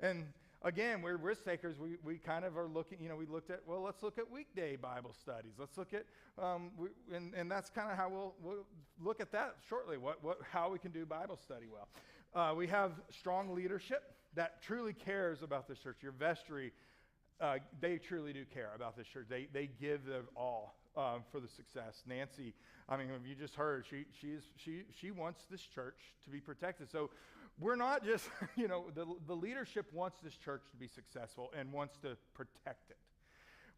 And again, we're risk takers. We kind of are looking, we looked at, well, let's look at weekday Bible studies. Let's look at, and that's kind of how we'll look at that shortly, how we can do Bible study well. We have strong leadership that truly cares about this church. Your vestry, they truly do care about this church. They give their all for the success. Nancy, you just heard, she wants this church to be protected. So we're not just, the leadership wants this church to be successful and wants to protect it.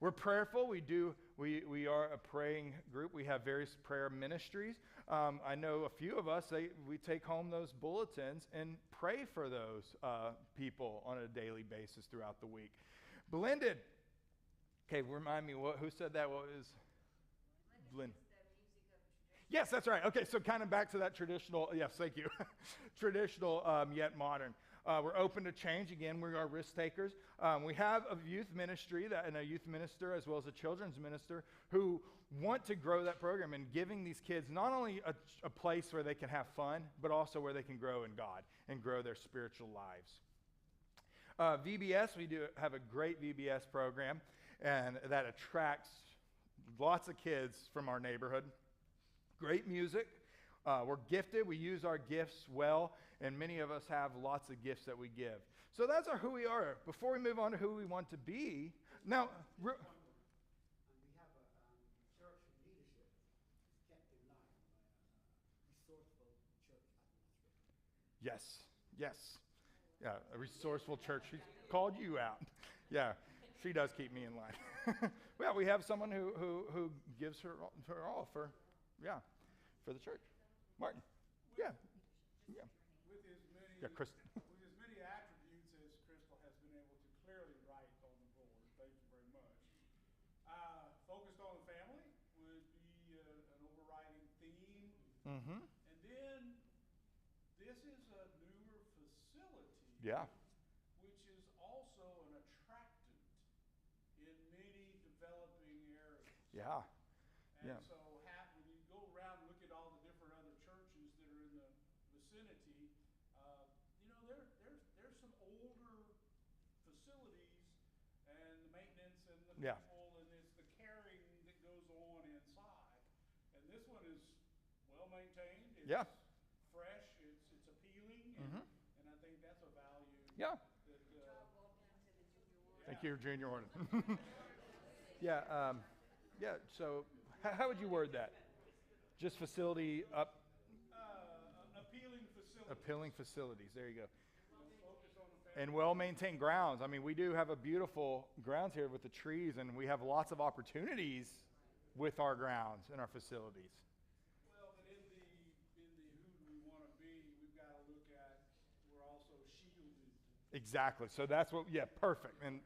We're prayerful. We are a praying group. We have various prayer ministries. I know a few of us, we take home those bulletins and pray for those people on a daily basis throughout the week. Blended. Okay, remind me, who said that? What is Blended? Yes, that's right. Okay, so kind of back to that traditional, yes, thank you, traditional yet modern. We're open to change. Again, we are risk takers. We have a youth ministry and a youth minister as well as a children's minister who want to grow that program and giving these kids not only a place where they can have fun, but also where they can grow in God and grow their spiritual lives. VBS, we do have a great VBS program, and that attracts lots of kids from our neighborhood. Great music. We're gifted. We use our gifts well, and many of us have lots of gifts that we give. So that's who we are. Before we move on to who we want to be, now... We have a church leadership is kept in line by a resourceful church atmosphere. Yes. Yeah, a resourceful church. She called you out. Yeah, she does keep me in line. Well, we have someone who gives her all for the church. Martin. Yeah. With as many, Yeah, Chris. with as many attributes as Crystal has been able to clearly write on the board, thank you very much. Focused on the family would be an overriding theme. Mm-hmm. And then this is a newer facility. Yeah. Which is also an attractant in many developing areas. Yeah. And so when you go around and look at all the different other churches that are in the vicinity, there's some older facilities and the maintenance and the people and it's the caring that goes on inside. And this one is well maintained. It's fresh. It's appealing. And I think that's a value. Yeah. Thank you, Junior Orton. So how would you word that? Just facility up? Appealing facilities. There you go. And well-maintained grounds. I mean, we do have a beautiful grounds here with the trees, and we have lots of opportunities with our grounds and our facilities. Well, but in the who do we want to be, we've got to look at, we're also shielded. Exactly. So that's what, perfect. And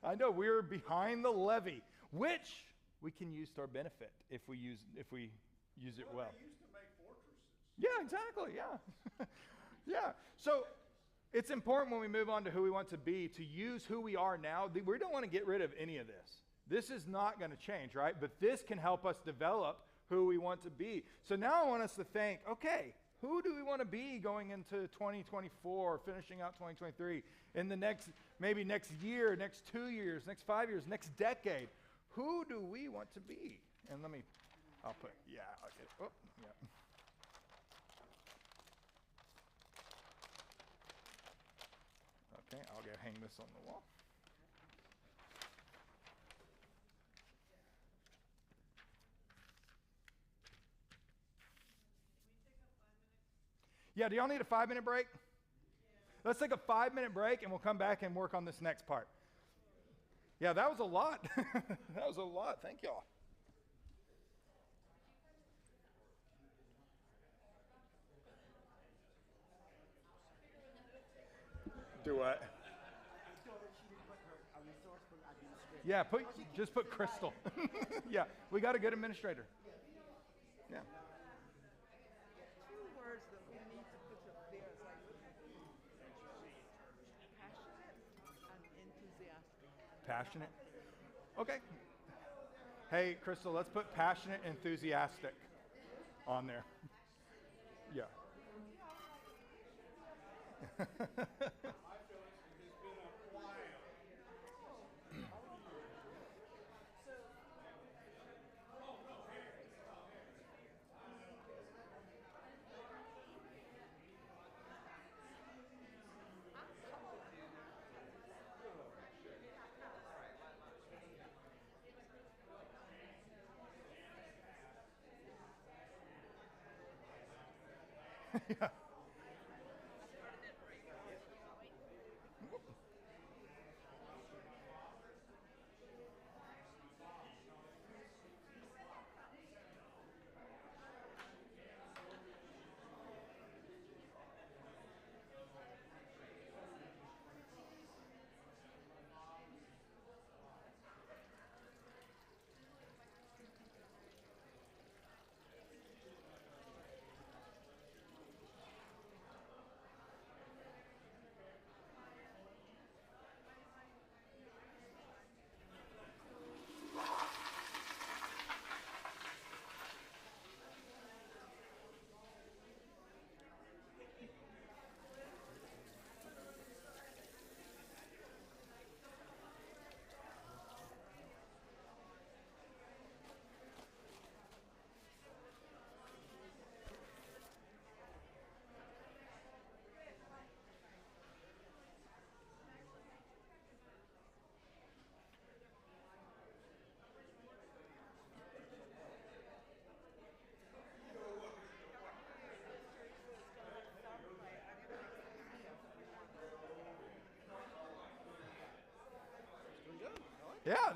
I know we're behind the levee, which we can use to our benefit if we use it well. They used to make fortresses. Yeah, exactly. Yeah. Yeah. So it's important when we move on to who we want to be to use who we are now. We don't want to get rid of any of this. This is not going to change, right? But this can help us develop who we want to be. So now I want us to think, okay, who do we want to be going into 2024, finishing out 2023, in the next year, next 2 years, next 5 years, next decade? Who do we want to be? And I'll get it. Oh, yeah. Okay, I'll go hang this on the wall. Yeah, do y'all need a 5-minute break? Let's take a 5-minute break and we'll come back and work on this next part. Yeah, that was a lot. That was a lot. Thank y'all. Do what? Yeah, just put Crystal. Yeah, we got a good administrator. Yeah. Two words that we need to put up there is like passionate and enthusiastic. Passionate? Okay. Hey, Crystal, let's put passionate, enthusiastic on there. Yeah. Yeah.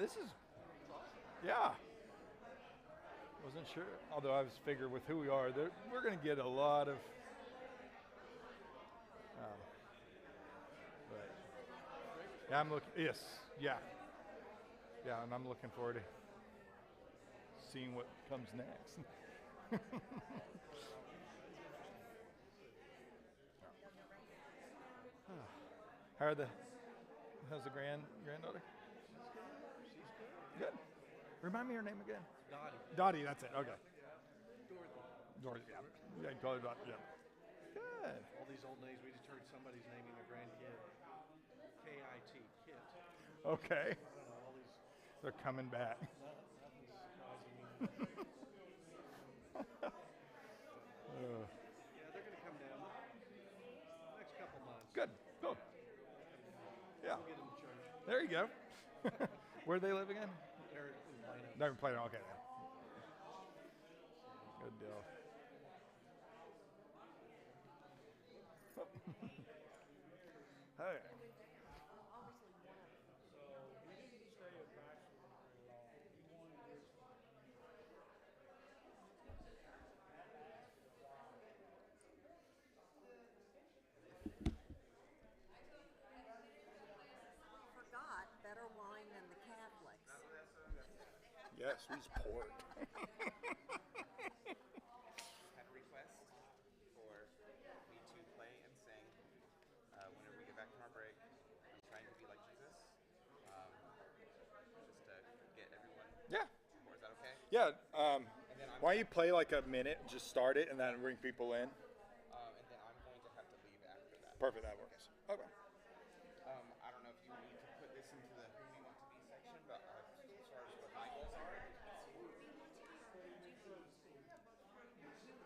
this is, yeah. Wasn't sure, although I was figured with who we are, we're going to get a lot of, but, yeah, I'm looking, yes, yeah. Yeah, and I'm looking forward to seeing what comes next. How's the granddaughter? Good. Remind me her name again. Dottie, that's it. Okay. Dorothy, yeah. Yeah, you call her Dottie. Yeah. Good. All these old names, we just heard somebody's naming their grandkid K-I-T, Kit. Okay. I don't know, all these. They're coming back. Nothing's surprising me. Yeah, they're going to come down next couple months. Good. Cool. Yeah. We'll get them to church. There you go. Where do they live again? They're in Plano. They're in Plano. Okay. Good deal. Hey. Forgot better wine than the Catholics. Yes, he's pork. Had a request for me to play and sing whenever we get back from our break. I'm trying to be like Jesus. Just to get everyone. Yeah. Or is that okay? Yeah. And then Why don't you play like a minute, just start it, and then bring people in? And then I'm going to have to leave after that. Perfect, that works. Okay. I don't know if you need to put this into the who we want to be section, but as far as what my goals are.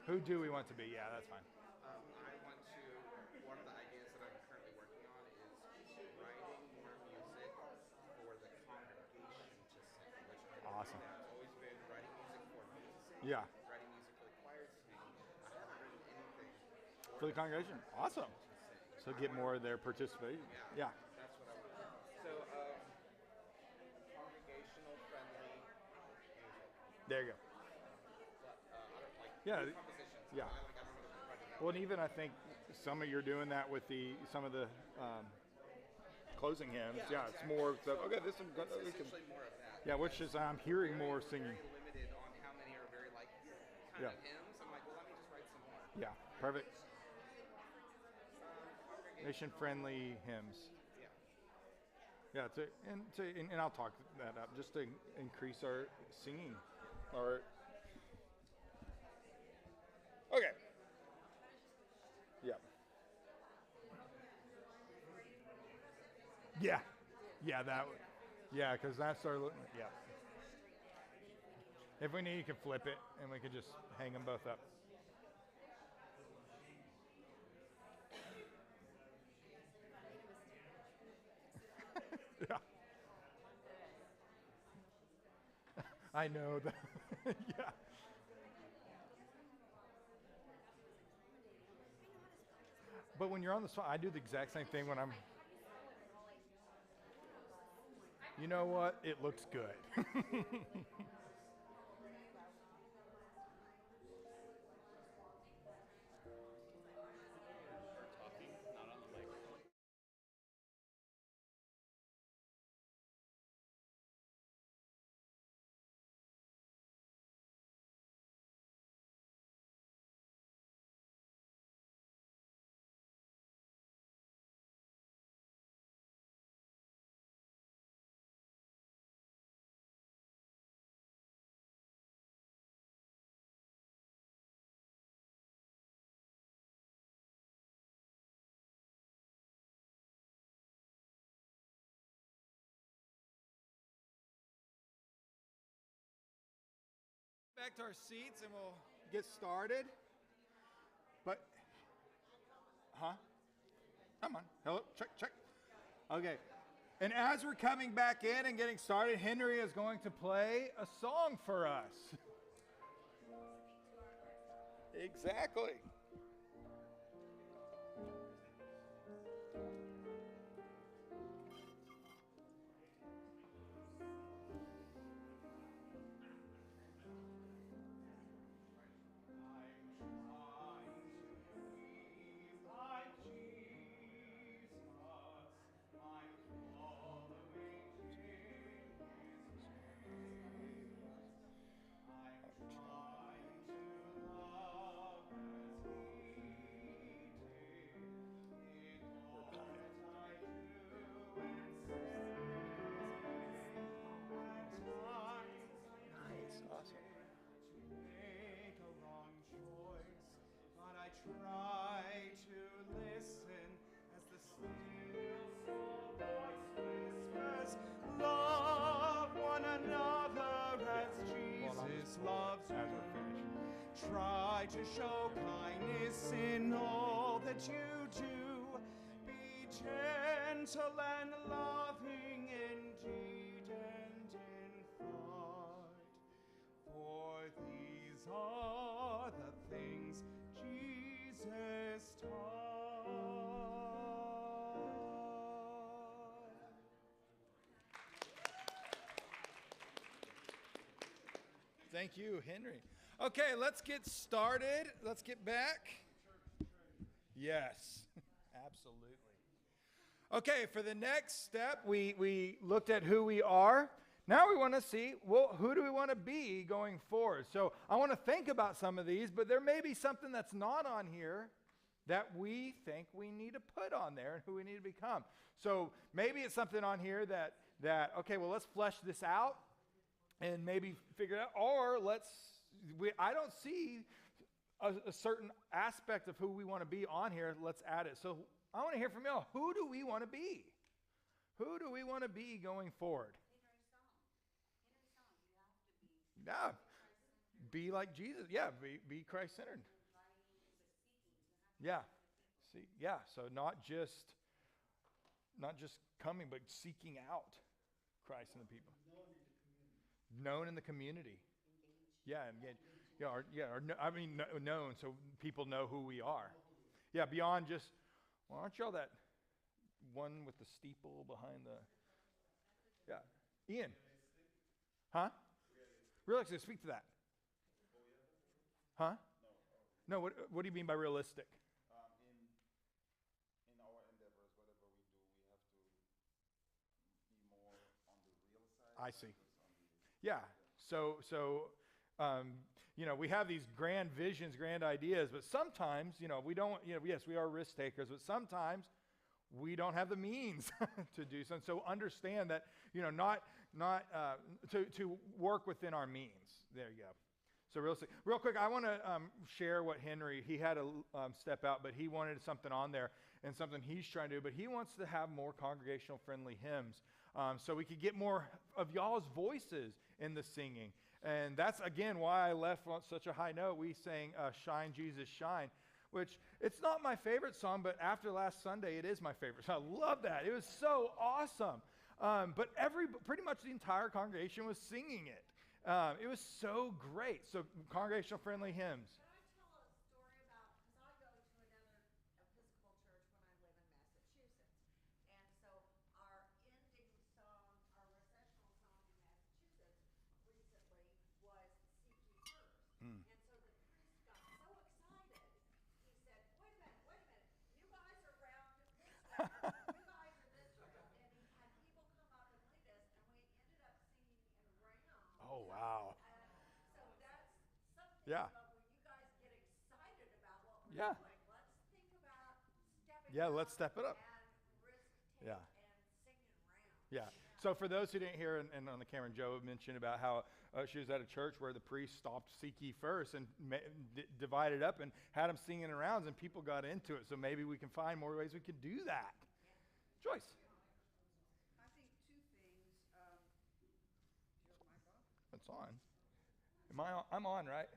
Who do we want to be? Yeah, that's fine. I want to, one of the ideas that I'm currently working on is writing more music for the congregation to sing, which Awesome. I've always been writing music for me to sing, Yeah. writing music for the choir to sing. I haven't written anything For the congregation? Awesome. So get more of their participation. Yeah. That's what I want. So, congregational friendly music. There you go. But, I don't like Yeah. compositions. Yeah. I don't know what I'm writing now. Well, and even I think some of you're doing that with some of the closing hymns. Yeah, it's more stuff. Okay, this one. It's We can, essentially more of that. yeah, which is I'm hearing more singing. Very limited on how many are very like kind Yeah. of hymns. I'm like, well, let me just write some more. Yeah, perfect. Nation-friendly hymns. Yeah. Yeah, and I'll talk that up just to increase our singing. Or okay. Yeah. Yeah. Yeah, that would. Yeah, because that's our. Yeah. If we need, you can flip it, and we can just hang them both up. Yeah. I know that. Yeah. But when you're on the spot, I do the exact same thing when I'm. You know what? It looks good. Back to our seats and we'll get started. But, come on. Hello, check. Okay. And as we're coming back in and getting started, Henry is going to play a song for us. Exactly. try to show kindness in all that you do. Be gentle and loving in deed and in thought. For these are the things Jesus taught. Thank you, Henry. Okay, let's get started. Let's get back. Yes, absolutely. Okay, for the next step, we looked at who we are. Now we want to see, well, who do we want to be going forward? So I want to think about some of these, but there may be something that's not on here that we think we need to put on there and who we need to become. So maybe it's something on here that okay, well, let's flesh this out and maybe figure it out. Or I don't see a certain aspect of who we want to be on here. Let's add it. So I want to hear from y'all. Who do we want to be? Who do we want to be going forward? Yeah, be like Jesus. Yeah, be Christ-centered. Yeah, see, yeah. So not just coming, but seeking out Christ and the people. Known in the community. Yeah, engaged. Known so people know who we are. Yeah, beyond just, well, aren't y'all that one with the steeple behind the? Yeah, Ian. Huh? Realistic. Speak to that. Huh? No. What do you mean by realistic? In our endeavors, whatever we do, we have to be more on the real side. I see. Yeah. So we have these grand visions, grand ideas, but sometimes, we don't, yes, we are risk takers, but sometimes we don't have the means to do so. And so understand that, to work within our means. There you go. So real quick, I want to share what he had to step out, but he wanted something on there and something he's trying to do, but he wants to have more congregational friendly hymns so we could get more of y'all's voices in the singing. And that's, again, why I left on such a high note. We sang Shine, Jesus, Shine, which it's not my favorite song, but after last Sunday, it is my favorite. So I love that. It was so awesome. But pretty much the entire congregation was singing it. It was so great. So congregational friendly hymns. Can I tell a story about, because I go to another Episcopal church when I live in Massachusetts. And so our ending song, our recessional song in Massachusetts recently was Seek Ye First. And so the priest got so excited, he said, wait a minute, you guys are round this way, you guys are this way. And he had people come up and lead us, and we ended up singing in a round. Oh, wow. So that's something Yeah. about when you guys get excited about what we're Yeah. doing. Let's think about stepping Yeah, up let's step it up. and risk take Yeah. and singing around. Yeah. So for those who didn't hear, and on the camera, Joe mentioned about how she was at a church where the priest stopped Seek Ye First and divided up and had them singing in rounds, and people got into it. So maybe we can find more ways we can do that. Joyce. I think two things. Is your mic off? It's on. Am I on? I'm on, right?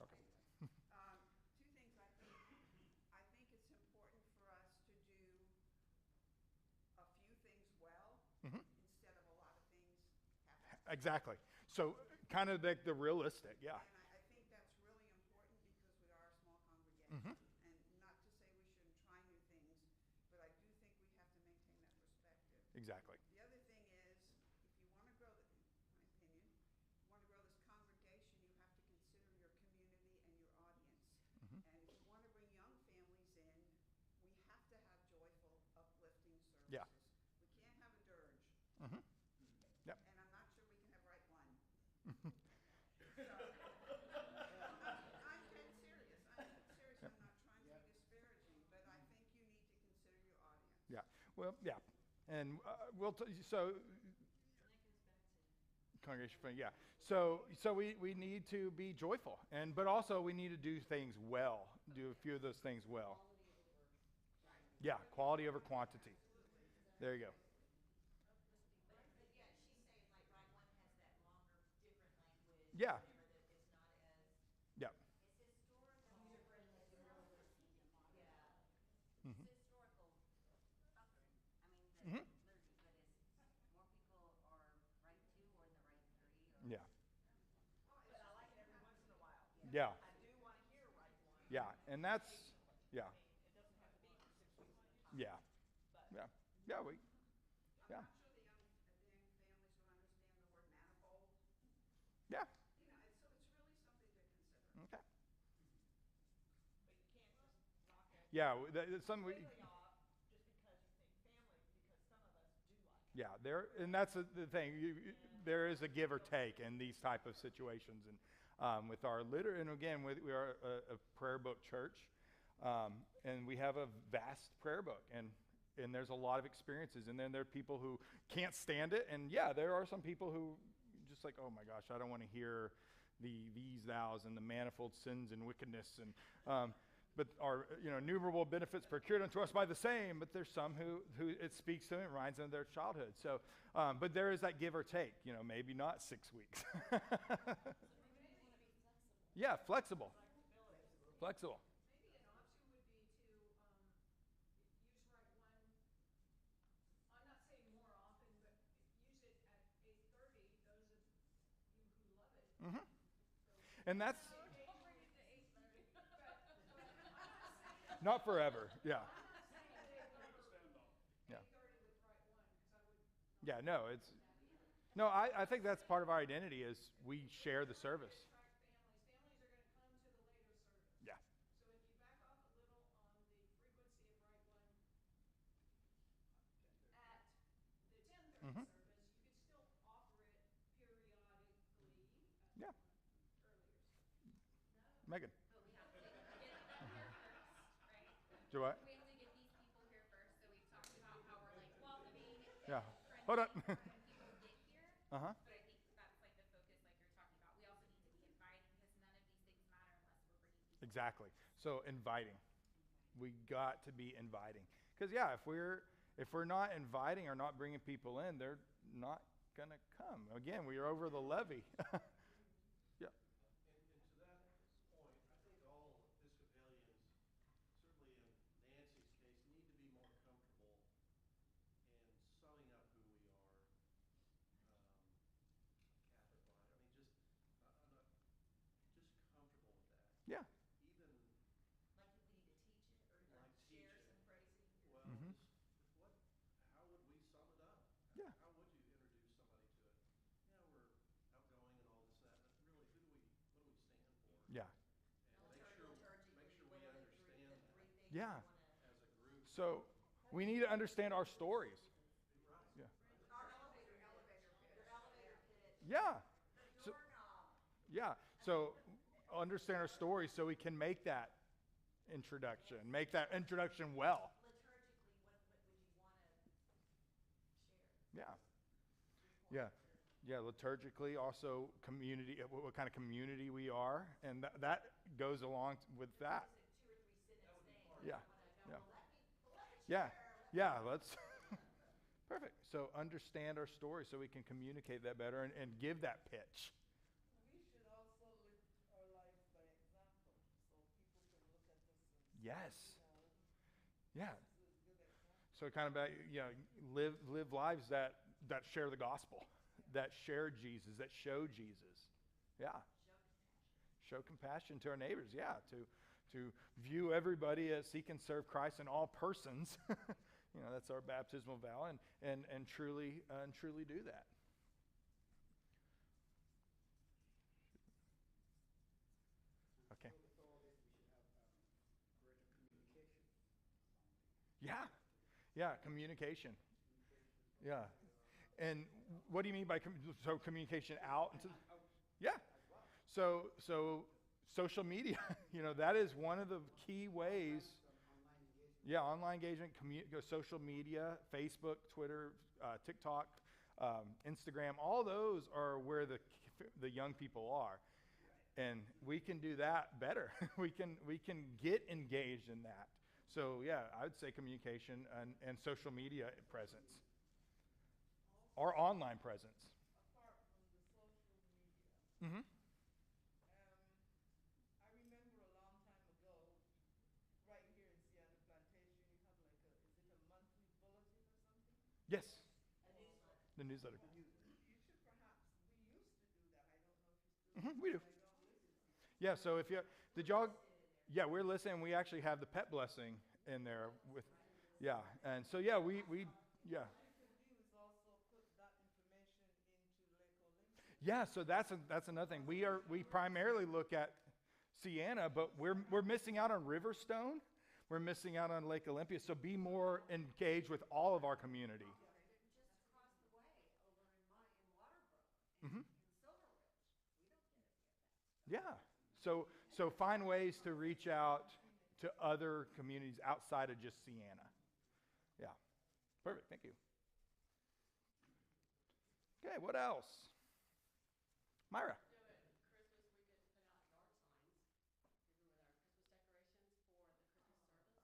Okay. Two things I think it's important for us to do a few things well instead of a lot of things half-assed. Exactly. So kind of like the realistic, yeah. And I think that's really important because we are a small congregation. And not to say we shouldn't try new things, but I do think we have to maintain that perspective. Exactly. The other thing is, if you want to grow, in my opinion, you want to grow this congregation, you have to consider your community and your audience. And if you want to bring young families in, we have to have joyful, uplifting services. Yeah. We can't have a dirge. Yep. And I'm not sure we can have right one. So, I'm dead serious. I'm not trying to be disparaging, but I think you need to consider your audience. Yeah. Well, yeah. And congregation friend, yeah. So we need to be joyful, but also we need to do things well. Do a few of those things well. Yeah, quality over quantity. There you go. But yeah, she's saying like right one has that longer, different language. Yeah. Whatever, that it's not as Yeah. I do want to hear right one. Yeah, and that's, yeah, I mean, it doesn't have to be for 6 weeks at a time. yeah, But yeah, yeah, yeah, I'm not sure the young families will understand the word manifold. yeah, You know, so it's really something to consider. okay. But you can't just knock it Yeah, that's something we, completely off just because you think family, because some of us do like it. yeah, and that's the thing. There is a give or take in these type of situations, and with our and again, we are a prayer book church, and we have a vast prayer book, and there's a lot of experiences, and then there are people who can't stand it, and yeah, there are some people who just like, oh my gosh, I don't want to hear these thous and the manifold sins and wickedness, and but our innumerable benefits procured unto us by the same. But there's some who it speaks to them, it reminds them of their childhood. So, but there is that give or take. Maybe not 6 weeks. Yeah, flexible. Flexible. Maybe an option would be to use Right One. I'm not saying more often, but use it at 8:30. Those of you who love it. Mm-hmm. And that's Don't bring it to 8:30. not forever. Yeah. I'm not saying they were Yeah. 8:30 with Right One, because I would. Yeah. No, no. I think that's part of our identity is we share the service. Families are going to come to the later service. Yeah. So if you back off a little on the frequency of Right One at the 10:30 Mhm. service, you could still offer it periodically Yeah. earlier. Megan. But we have to get them here first, right? Do what? We have to get these people here first. So we've talked about how we're like welcoming and Yeah. friendly Hold on. when people get here. Uh-huh. But I think that's like the focus, like you're talking about. We also need to be inviting because none of these things matter unless we're bringing people. Exactly. So inviting. We got to be inviting. Because yeah, if we're not inviting or not bringing people in, they're not gonna come. Again, we are over the levee. Yeah. And to that point, I think all Episcopalians, certainly in Nancy's case, need to be more comfortable in summing up who we are, Catholic-wise. I mean, just, I'm not, just comfortable with that. Yeah. Even Like if we need to teach it or like teach share it. some phrasing. Well, Mhm. how would we sum it up? Yeah. How would you introduce somebody to it? Yeah, we're outgoing and all this and that, but really, what do we stand for? Yeah. And make sure we understand that Yeah. as a group. So we need to understand our stories. Yeah. Our elevator pitch. Your elevator pitch. Yeah. The So, doorknob. yeah. So understand our stories so we can make that introduction, make that introduction well. Liturgically, what would you want to share? Yeah. Yeah. Yeah, liturgically, also community, what kind of community we are, and that goes along with that. Is it 2 or 3 sentence thing? Yeah. You Yeah. wanna go, well, let me Yeah. share. Yeah, let's perfect. So understand our story so we can communicate that better and give that pitch. We should also live our lives by example, so people can look at us and Yes. this Yeah. is a good example. So kind of about, live lives that share the gospel, that share Jesus, that show Jesus. Yeah. Show compassion to our neighbors. Yeah. To view everybody as seek and serve Christ in all persons. That's our baptismal vow, and truly do that. Okay. With all this, we should have greater communication. Yeah. Yeah, communication. Yeah. And what do you mean by communication out? Yeah. So social media, that is one of the key ways. Yeah, online engagement, social media, Facebook, Twitter, TikTok, Instagram, all those are where the young people are. And we can do that better. we can get engaged in that. So yeah, I would say communication and social media presence. Or online presence. Apart from the social media. Mm-hmm. I remember a long time ago, right here in Sienna Plantation, you have like is it a monthly bulletin or something? Yes. A newsletter. The newsletter. You should perhaps, we used to do that, I don't know if you still Mm-hmm, we do. I don't listen to Yeah, so if you, did y'all, yeah, we're listening. We actually have the pet blessing in there with, yeah. And so, yeah, we yeah. What you could do is also put that information into Lake Olympia. Yeah, so that's another thing. We primarily look at Sienna, but we're missing out on Riverstone. We're missing out on Lake Olympia. So be more engaged with all of our community. Just across the way over in Waterbrook Mm-hmm. in Silver Ridge. We don't get any of that. Yeah. So find ways to reach out to other communities outside of just Sienna. Yeah. Perfect. Thank you. Okay, what else? Myra.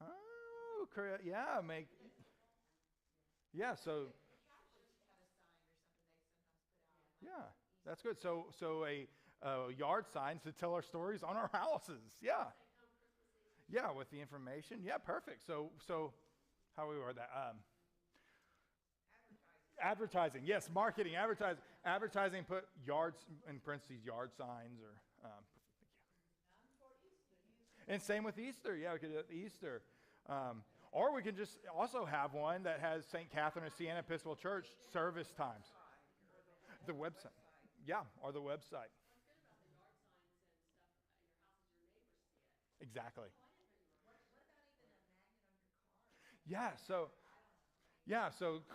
Oh, yeah, yeah, so yeah, that's good. So a yard signs to tell our stories on our houses. Yeah. Yeah, with the information. Yeah, perfect. So how we word that? Advertising. Yes, marketing, advertising, put yards in parentheses, yard signs or and same with Easter. Yeah, we could do Easter. Or we can just also have one that has St. Catherine of Sienna Episcopal Church service times. The website. Yeah, or the website. Exactly. Yeah, so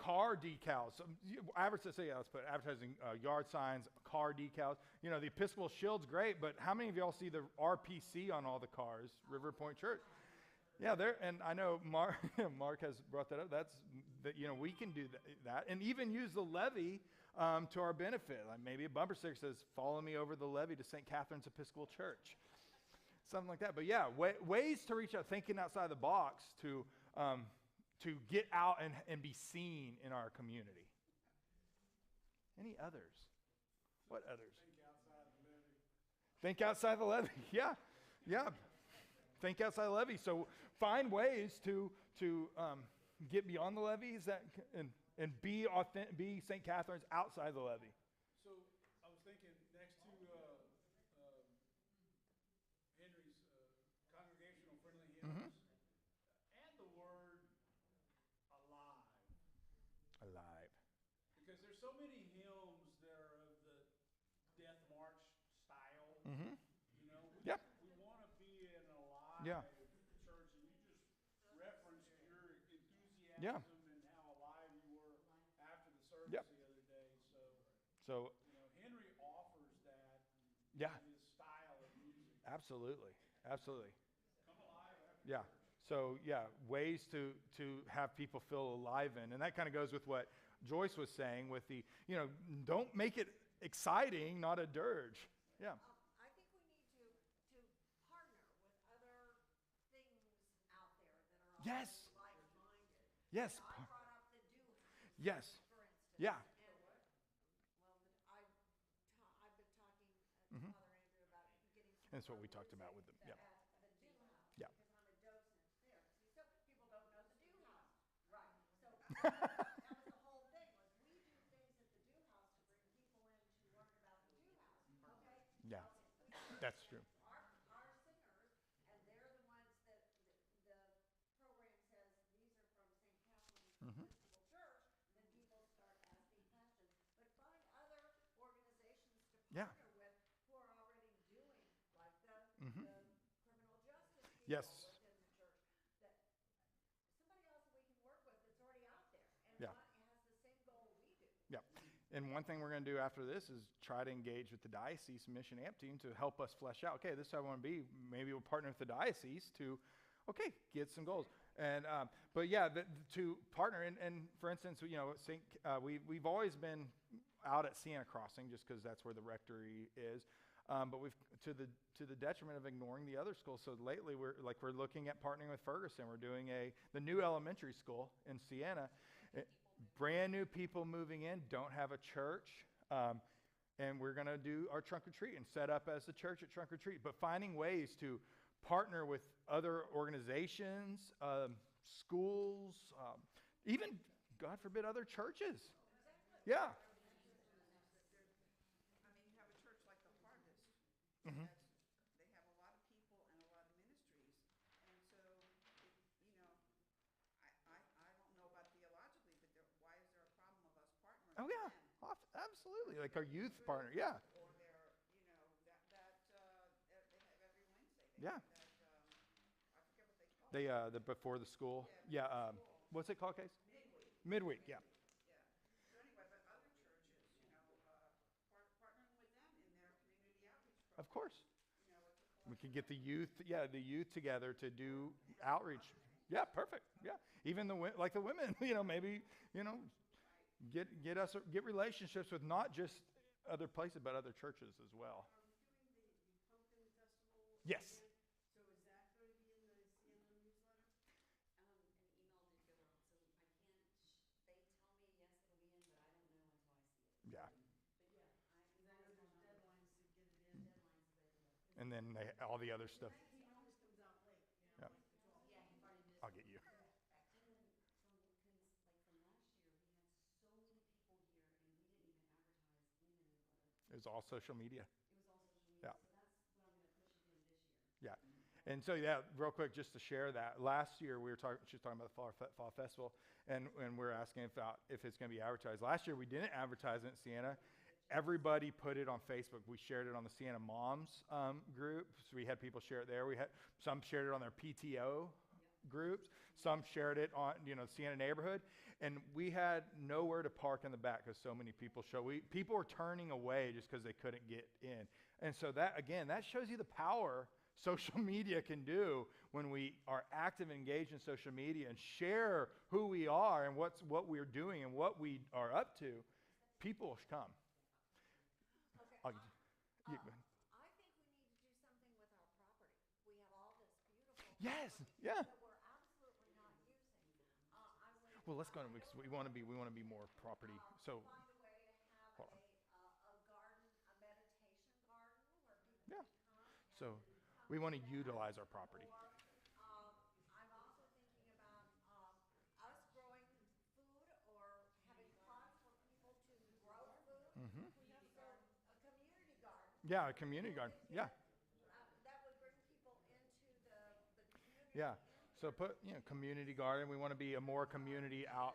car decals. Let's put advertising, yard signs, car decals. You know, the Episcopal Shield's great, but how many of y'all see the RPC on all the cars? River Point Church. Yeah, and I know Mark has brought that up. We can do that, and even use the levy to our benefit. Like maybe a bumper sticker says, "Follow me over the levee to St. Catherine's Episcopal Church," something like that. But yeah, ways to reach out, thinking outside the box to get out and be seen in our community. Any others? What others? Think outside the levee. Yeah. Think outside the levee. So find ways to get beyond the levees and be St. Catherine's outside the levee. So I was thinking next to Henry's congregational friendly hymns, add the word alive. Because there's so many hymns that are of the death march style. Mm-hmm. You know, Yep. we want to be an alive church, and you just referenced your enthusiasm and how alive you were after the service the other day. So Henry offers that in his style of music. Absolutely. Come alive. Yeah. So ways to have people feel alive in, and that kind of goes with what Joyce was saying with the, don't make it exciting, not a dirge. Yeah. I think we need to partner with other things out there that are like-minded. Yes. I brought up the Do House. Yes. For instance. Yeah. I've been talking to Mm-hmm. Father Andrew about getting some. That's what we talked about with them. Yeah. At the Do House. Yeah. Because I'm a docent there. See, some people don't know the Do House. Right. So that was the whole thing, was we do things at the Do House to bring people in to learn about the Do House. Okay? Yeah. That's true. Our singers, and they're the ones that the program says these are from St. Catherine's Episcopal Church, then people start asking questions. But find other organizations to partner with who are already doing, like the criminal justice people Yes. within the church. That somebody else that we can work with that's already out there and Yeah. has the same goal we do. Yeah. And one thing we're going to do after this is try to engage with the diocese mission amp team to help us flesh out, okay, this is how I want to be. Maybe we'll partner with the diocese to, get some goals. And, but yeah, to partner, and for instance, we've always been out at Sienna Crossing just because that's where the rectory is. But we've, to the detriment of ignoring the other schools. So lately we're looking at partnering with Ferguson. We're doing the new elementary school in Sienna. Brand new people moving in, don't have a church, and we're going to do our trunk or treat and set up as the church at trunk or treat. But finding ways to partner with other organizations, schools, even, God forbid, other churches. Yeah. I mean, you have a church like the Harvest. Mm-hmm. They Oh, yeah. Absolutely. Like our youth partner. Yeah. Or they're, you know, they have every Wednesday. Yeah. Have that, I forget what they call it. The before the school. Yeah. What's it called, Case? Midweek. Midweek. Yeah. Yeah. So anyway, but other churches, you know, partnering with them in their community outreach program. Of course. You know, it's a We could get the youth together to do outreach. Yeah, perfect. Yeah. Even the women, maybe, get relationships with not just other places, but other churches as well. Are we doing the pumpkin festival? Yes. Again? So is that going to be in the Sienna newsletter? An email did go out, so I can't, they tell me yes, it'll be in, but I don't know until I see it. Yeah. But yeah, because I know there's deadlines to get it in. And then all the other stuff. He always comes out late, you know, Yeah. like the 12th. Yeah, he probably missed. I'll get you. And then from last year, we had so many people here, and we didn't even advertise in the newsletter. It was all social media. It was all social media. Yeah. So that's what I'm going to push again this year. Yeah. And so, real quick, just to share that. Last year, she was talking about the Fall Festival, and we're asking if it's going to be advertised. Last year, we didn't advertise it in Sienna. Everybody put it on Facebook. We shared it on the Sienna Moms group. So we had people share it there. Some shared it on their PTO groups. Some shared it on, Sienna neighborhood. And we had nowhere to park in the back because so many people people were turning away just because they couldn't get in. And so that shows you the power social media can do when we are active and engaged in social media and share who we are and what we're doing and what we are up to. People will come. I think we need to do something with our property. We have all this beautiful property that we're absolutely not using. Well, let's go on because we want to be more property. So Find a way to have a garden, a meditation garden where people can come. So we want to utilize our property. I'm also thinking about us growing food or having pots for people to grow food. Mm-hmm. So a community garden. Yeah, a community garden. Yeah. That would bring people into the community. Yeah. So put, community garden. We want to be a more community out.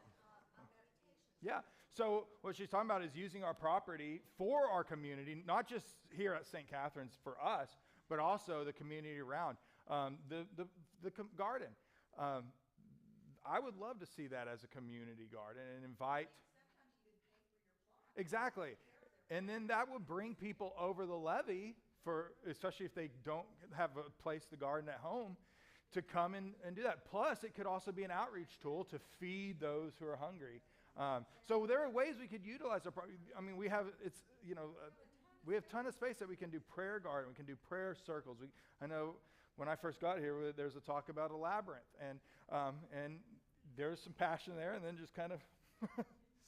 Yeah. So what she's talking about is using our property for our community, not just here at St. Catherine's for us, but also the community around. The garden. I would love to see that as a community garden and invite. Exactly. And then that would bring people over the levee, especially if they don't have a place to garden at home, to come and do that. Plus, it could also be an outreach tool to feed those who are hungry. So there are ways we could utilize our property. I mean, we have a ton of space that we can do prayer garden. We can do prayer circles. I know when I first got here, there's a talk about a labyrinth, and there's some passion there, and then just kind of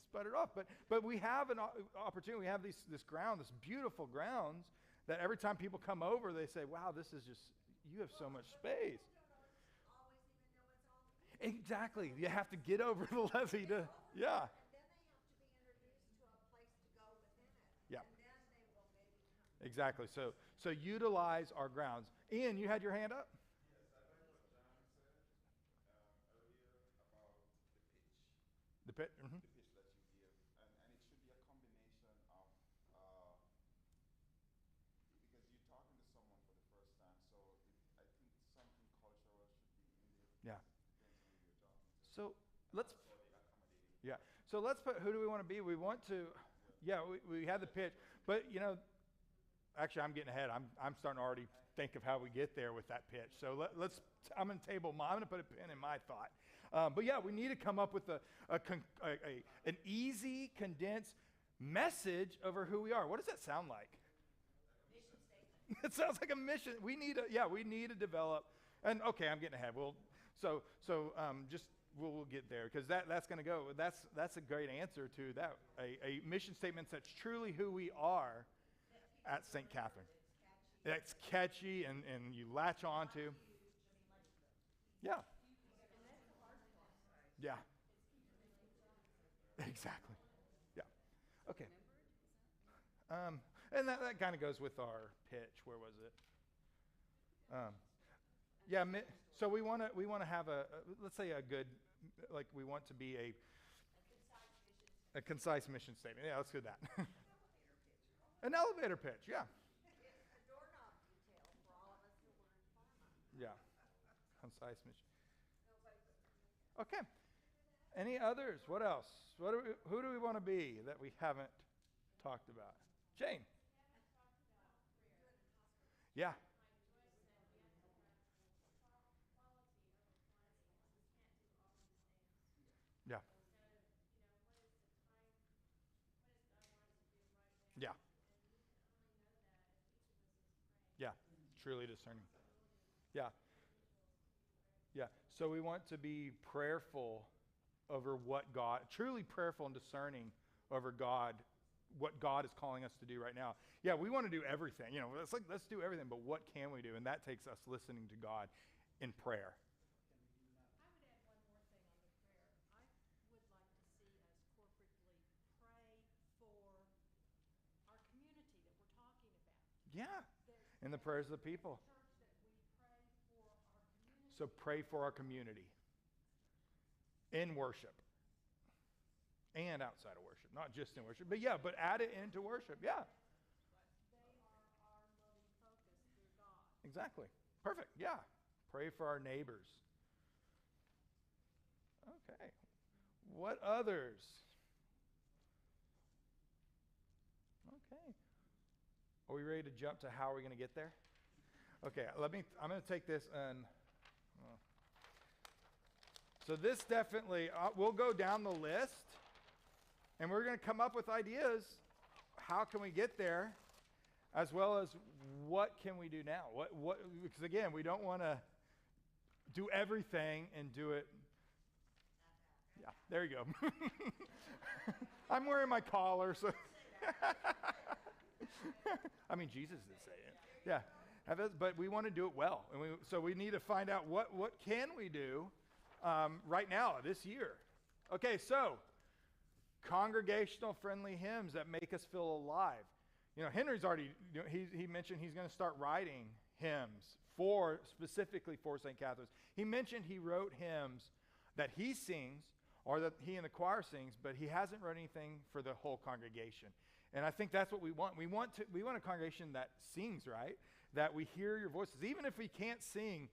sputtered off. But we have an opportunity. We have this ground, this beautiful grounds that every time people come over, they say, "Wow, this is just you have so much space." Exactly. You have to get over the levee to, yeah. And then they have to be introduced to a place to go within it. Yeah. And then they will maybe come. Exactly. So utilize our grounds. Ian, you had your hand up? Yes, I like what John said earlier about the pitch. The pit? Mm-hmm. The pitch that you give. And it should be a combination of, because you're talking to someone for the first time, so I think something cultural should be in there. Yeah. So let's put, who do we want to be? We want to, we have the pitch, but actually I'm getting ahead. I'm starting to already think of how we get there with that pitch. So I'm going to put a pin in my thought. But we need to come up with an easy, condensed message over who we are. What does that sound like? Mission statement. It sounds like a mission. We need to develop, and okay, I'm getting ahead. We'll get there because that's going to go. That's a great answer to that. A mission statement that's truly who we are at St. Catherine. That's catchy and you latch on to. Yeah. Yeah. Exactly. Yeah. Okay. And that kind of goes with our pitch. Where was it? So we want to have let's say a good, like we want to be a A concise mission statement. Yeah, let's do that. An elevator pitch, yeah. A doorknob detail for all of us who learned pharma. Yeah. Concise mission. Okay. Any others? What else? Who do we want to be that we haven't talked about? Jane. Yeah. Yeah. Yeah. Yeah. Truly discerning. Yeah. Yeah. So we want to be prayerful over what God, truly prayerful and discerning over God, what God is calling us to do right now. Yeah, we want to do everything. You know, it's like, let's do everything, but what can we do? And that takes us listening to God in prayer. I would add one more thing on the prayer. I would like to see us corporately pray for our community that we're talking about. Yeah. In the prayers of the people. Church that we pray for our community. So pray for our community in worship and outside of worship, not just in worship, but add it into worship. Yeah. They are our loving focus through God. Exactly. Perfect. Yeah. Pray for our neighbors. Okay. What others? Okay. Are we ready to jump to how are we going to get there? Okay, I'm going to take this and so this definitely, we'll go down the list and we're going to come up with ideas. How can we get there? As well as what can we do now? Because again, we don't want to do everything and do it. Yeah, there you go. I'm wearing my collar, so. I mean, Jesus did say it. Yeah, but we want to do it well, and so we need to find out what can we do right now this year. Okay, so congregational friendly hymns that make us feel alive. You know, Henry's already, he mentioned he's going to start writing hymns specifically for St. Catherine's. He mentioned he wrote hymns that he sings or that he and the choir sings, but he hasn't wrote anything for the whole congregation. And I think that's what we want. We want a congregation that sings, right? That we hear your voices. Even if we can't sing,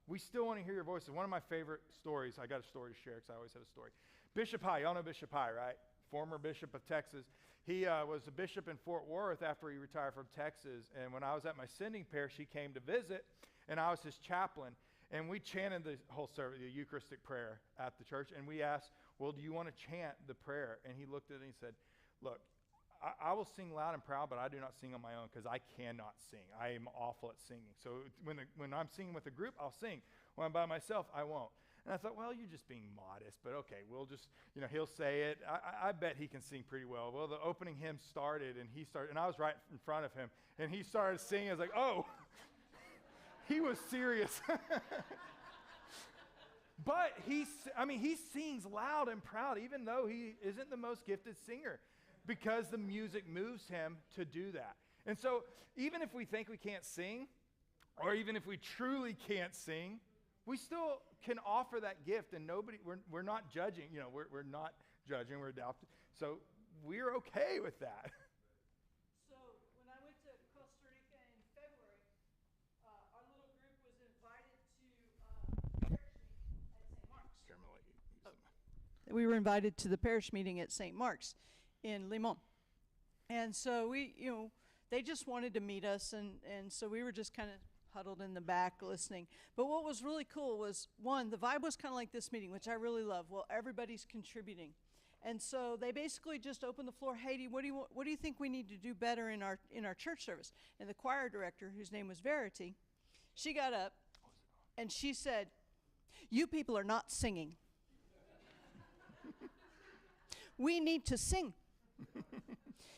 we still want to hear your voices. One of my favorite stories, I got a story to share because I always have a story. Bishop High, y'all know Bishop High, right? Former bishop of Texas. He was a bishop in Fort Worth after he retired from Texas. And when I was at my sending parish, he came to visit, and I was his chaplain. And we chanted the whole service, the Eucharistic prayer at the church. And we asked, well, do you want to chant the prayer? And he looked at it and he said, look, I will sing loud and proud, but I do not sing on my own because I cannot sing. I am awful at singing. So when I'm singing with a group, I'll sing. When I'm by myself, I won't. And I thought, well, you're just being modest, but okay, we'll just, he'll say it. I bet he can sing pretty well. Well, the opening hymn started, and I was right in front of him, and he started singing. I was like, oh, he was serious. But he sings loud and proud, even though he isn't the most gifted singer, because the music moves him to do that. And so even if we think we can't sing, or even if we truly can't sing, we still can offer that gift, and we're not judging. We're not judging, we're adopted. So we're okay with that. So when I went to Costa Rica in February, our little group was invited to parish meeting at St. Mark's. We were invited to the parish meeting at St. Mark's in Limon. And so they just wanted to meet us, and so we were just kind of huddled in the back listening. But what was really cool was, one, the vibe was kind of like this meeting, which I really love. Well, everybody's contributing. And so they basically just opened the floor. Haiti, what do you think we need to do better in our church service? And the choir director, whose name was Verity, she got up and she said, you people are not singing. We need to sing.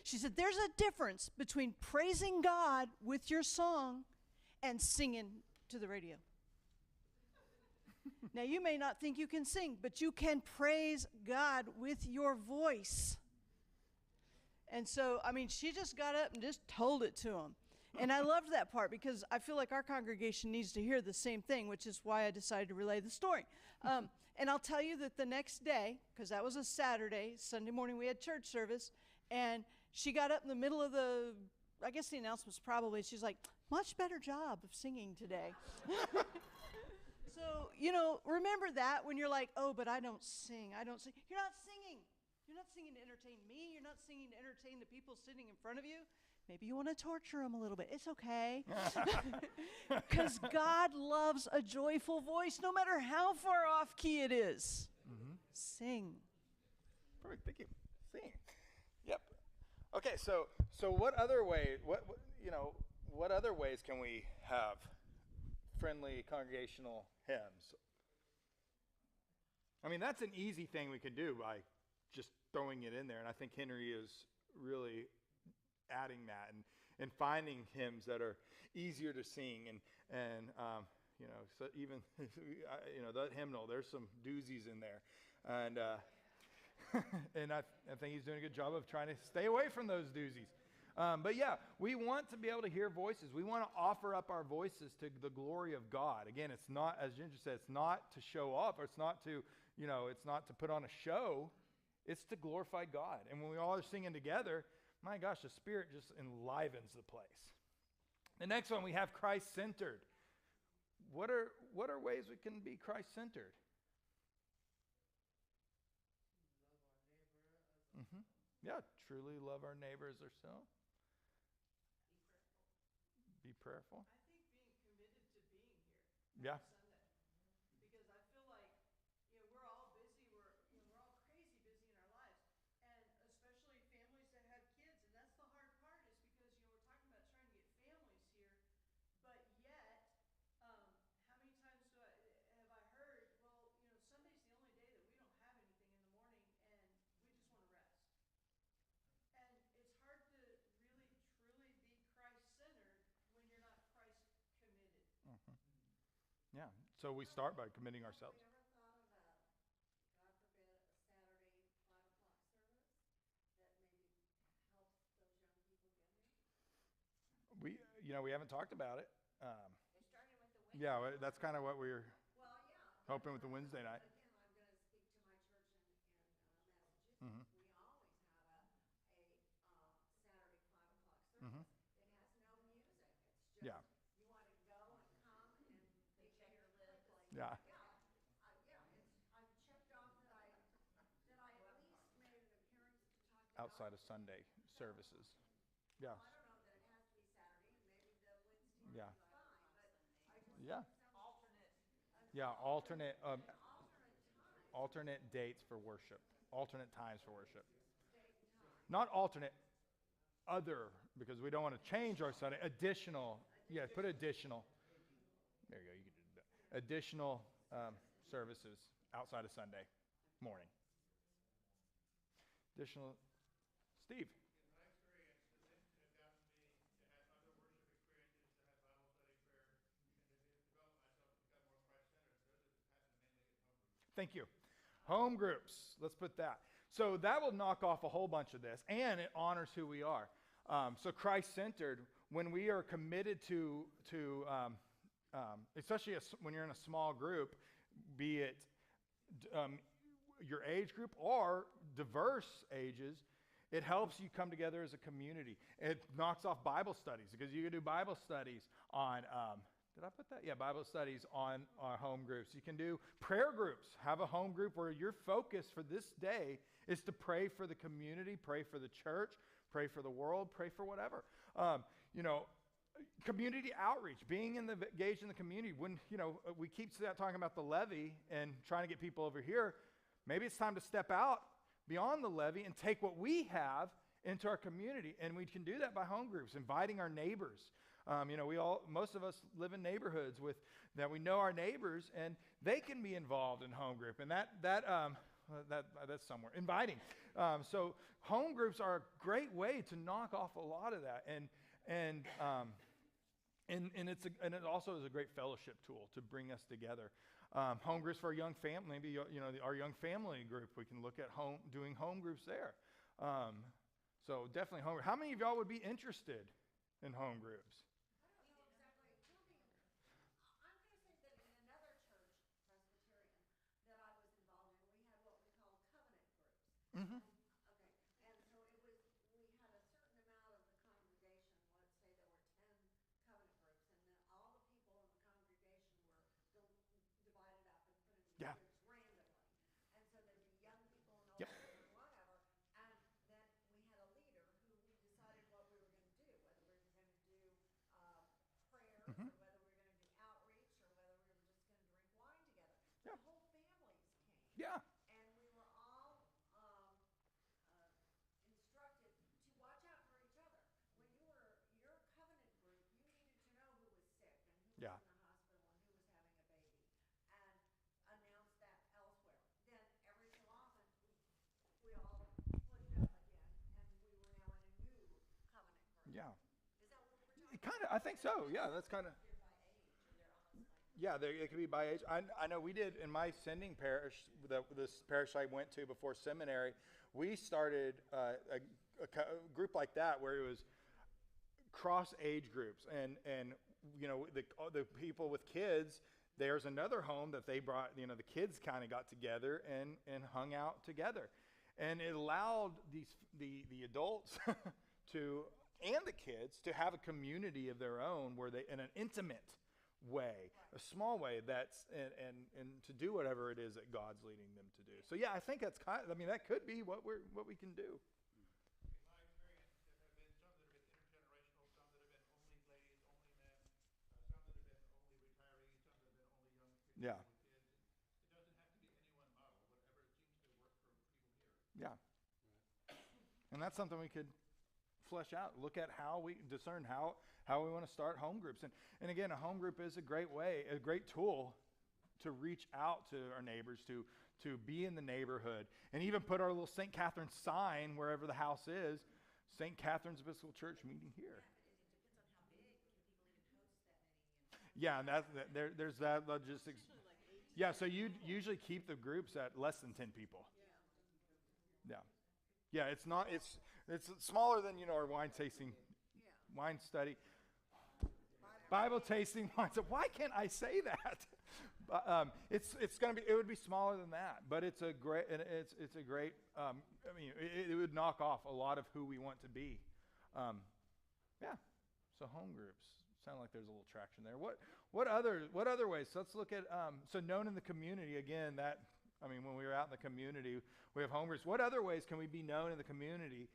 She said, there's a difference between praising God with your song and singing to the radio. Now, you may not think you can sing, but you can praise God with your voice. And so, she just got up and just told it to them. And I loved that part because I feel like our congregation needs to hear the same thing, which is why I decided to relay the story. And I'll tell you that the next day, because that was a Saturday, Sunday morning we had church service, and she got up in the middle of I guess the announcement's probably, she's like, much better job of singing today. So, remember that when you're like, oh, but I don't sing. You're not singing. You're not singing to entertain me. You're not singing to entertain the people sitting in front of you. Maybe you want to torture them a little bit. It's okay. Because God loves a joyful voice no matter how far off key it is. Mm-hmm. Sing. Perfect. Thank you. Sing. Yep. Okay. So what other way? What other ways can we have friendly congregational hymns? I mean, that's an easy thing we can do by just throwing it in there, and I think Henry is really adding that and finding hymns that are easier to sing and so even that hymnal, there's some doozies in there, and and I think he's doing a good job of trying to stay away from those doozies. But yeah, we want to be able to hear voices. We want to offer up our voices to the glory of God. Again, it's not, as Ginger said, it's not to show off, or it's not to put on a show. It's to glorify God. And when we all are singing together, my gosh, the Spirit just enlivens the place. The next one, we have Christ-centered. What are ways we can be Christ-centered? Mm-hmm. Yeah, truly love our neighbor as ourselves. Be prayerful. I think being committed to being here. Yeah. Sunday. Because I feel like, we're all busy. We're all crazy busy in our lives. And especially families that have kids. And that's the hard part is because, we're talking about trying to get families here. But yet, how many times have I heard, well, Sunday's the only day that we don't have anything in the morning and we just want to rest. And it's hard to really, truly be Christ-centered when you're not Christ-committed. Mm-hmm. Yeah, so we start by committing ourselves. Have you ever thought of God forbid, a Saturday 5 o'clock service that maybe helps those young people get here? We haven't talked about it. They're starting with the Wednesday. Yeah, that's kind of what we were hoping with the Wednesday night. Again, I'm going to speak to my church in Massachusetts. Mm-hmm. We always had a Saturday 5 o'clock service. Mm-hmm. It has no music. It's just Yeah. you want to go and come and they check your list. Yeah. I've checked off that I at least made an appearance to talk to Outside of Sunday services. Yeah. I don't know that it has to be Saturday, and maybe the Wednesday Yeah. is fine, but I just Yeah. alternate. Yeah, alternate dates for worship. Alternate times for worship. Not alternate, other, because we don't want to change our Sunday. Additional. Yeah, put additional. There you go. You can do that. Additional services outside of Sunday morning. Additional. Steve. In my experience, the things that have gotten me to have other worship experiences, to have Bible study, prayer, and to develop myself to become more Christ-centered, those are the happen mainly at home groups. Thank you. Home groups. Let's put that. So that will knock off a whole bunch of this, and it honors who we are. So Christ-centered, when we are committed to especially when you're in a small group, be it your age group or diverse ages, it helps you come together as a community. It knocks off Bible studies because you can do Bible studies on, did I put that? Yeah, Bible studies on our home groups. You can do prayer groups. Have a home group where your focus for this day is to pray for the community, pray for the church, pray for the world, pray for whatever. Community outreach, being engaged in the community. When, we keep talking about the levee and trying to get people over here, maybe it's time to step out beyond the levee and take what we have into our community. And we can do that by home groups, inviting our neighbors. Most of us live in neighborhoods that we know our neighbors, and they can be involved in home group. And that's somewhere. Inviting. So home groups are a great way to knock off a lot of that. And it also is a great fellowship tool to bring us together. Home groups for our young family, maybe our young family group, we can look at doing home groups there. So definitely home group. How many of y'all would be interested in home groups? I don't know exactly. Tell me, I'm going to say that in another church, Presbyterian, that I was involved in, we had what we call covenant groups. Mm-hmm. Okay, and so it was, we had a certain amount of the congregation, let's say there were 10 covenant groups, and then all the people in the congregation were divided up and put into Yeah. groups randomly. And so there'd be young people and old Yep. people and whatever, and then we had a leader who we decided what we were going to do, whether we were going to do prayers, Mhm. or whether we were going to do outreach, or whether we were just going to drink wine together. Yeah. The whole families came. Yeah. And we were all instructed to watch out for each other. When you were your covenant group, you needed to know who was sick and who Yeah. was in the hospital and who was having a baby, and announce that elsewhere. Then every so often, we all split up again, and we were now in a new covenant group. Yeah. Is that what we're talking Kind of. I think so. Yeah, that's kind of. Yeah, it could be by age. I know we did in my sending parish, this parish I went to before seminary, we started a group like that where it was cross age groups, and you know the people with kids. There's another home that they brought. You know, the kids kind of got together and hung out together, and it allowed the adults and the kids to have a community of their own where they, in an intimate way, a small way, that's and to do whatever it is that God's leading them to do. So yeah, I think that's kind of, I mean, that could be what we can do. In my experience, there have been some that have been intergenerational, some that have been only ladies, only men, some that have been only retirees, some that have been only young people Yeah. with kids. It doesn't have to be any one model, whatever seems to work for people here. Yeah. And that's something we could flesh out, look at how we discern how we want to start home groups. And again, a home group is a great way, a great tool to reach out to our neighbors, to be in the neighborhood, and even put our little St. Catherine sign wherever the house is, St. Catherine's Episcopal Church meeting here. Yeah, and there's that logistics. Yeah, so you usually keep the groups at less than 10 people. Yeah. Yeah, it's smaller than, our wine tasting, wine study, Bible tasting wine. So why can't I say that? It would be smaller than that, but it's a great, it would knock off a lot of who we want to be. Yeah. So home groups sound like there's a little traction there. What other ways? So let's look at, so known in the community again, when we were out in the community, we have home groups. What other ways can we be known in the community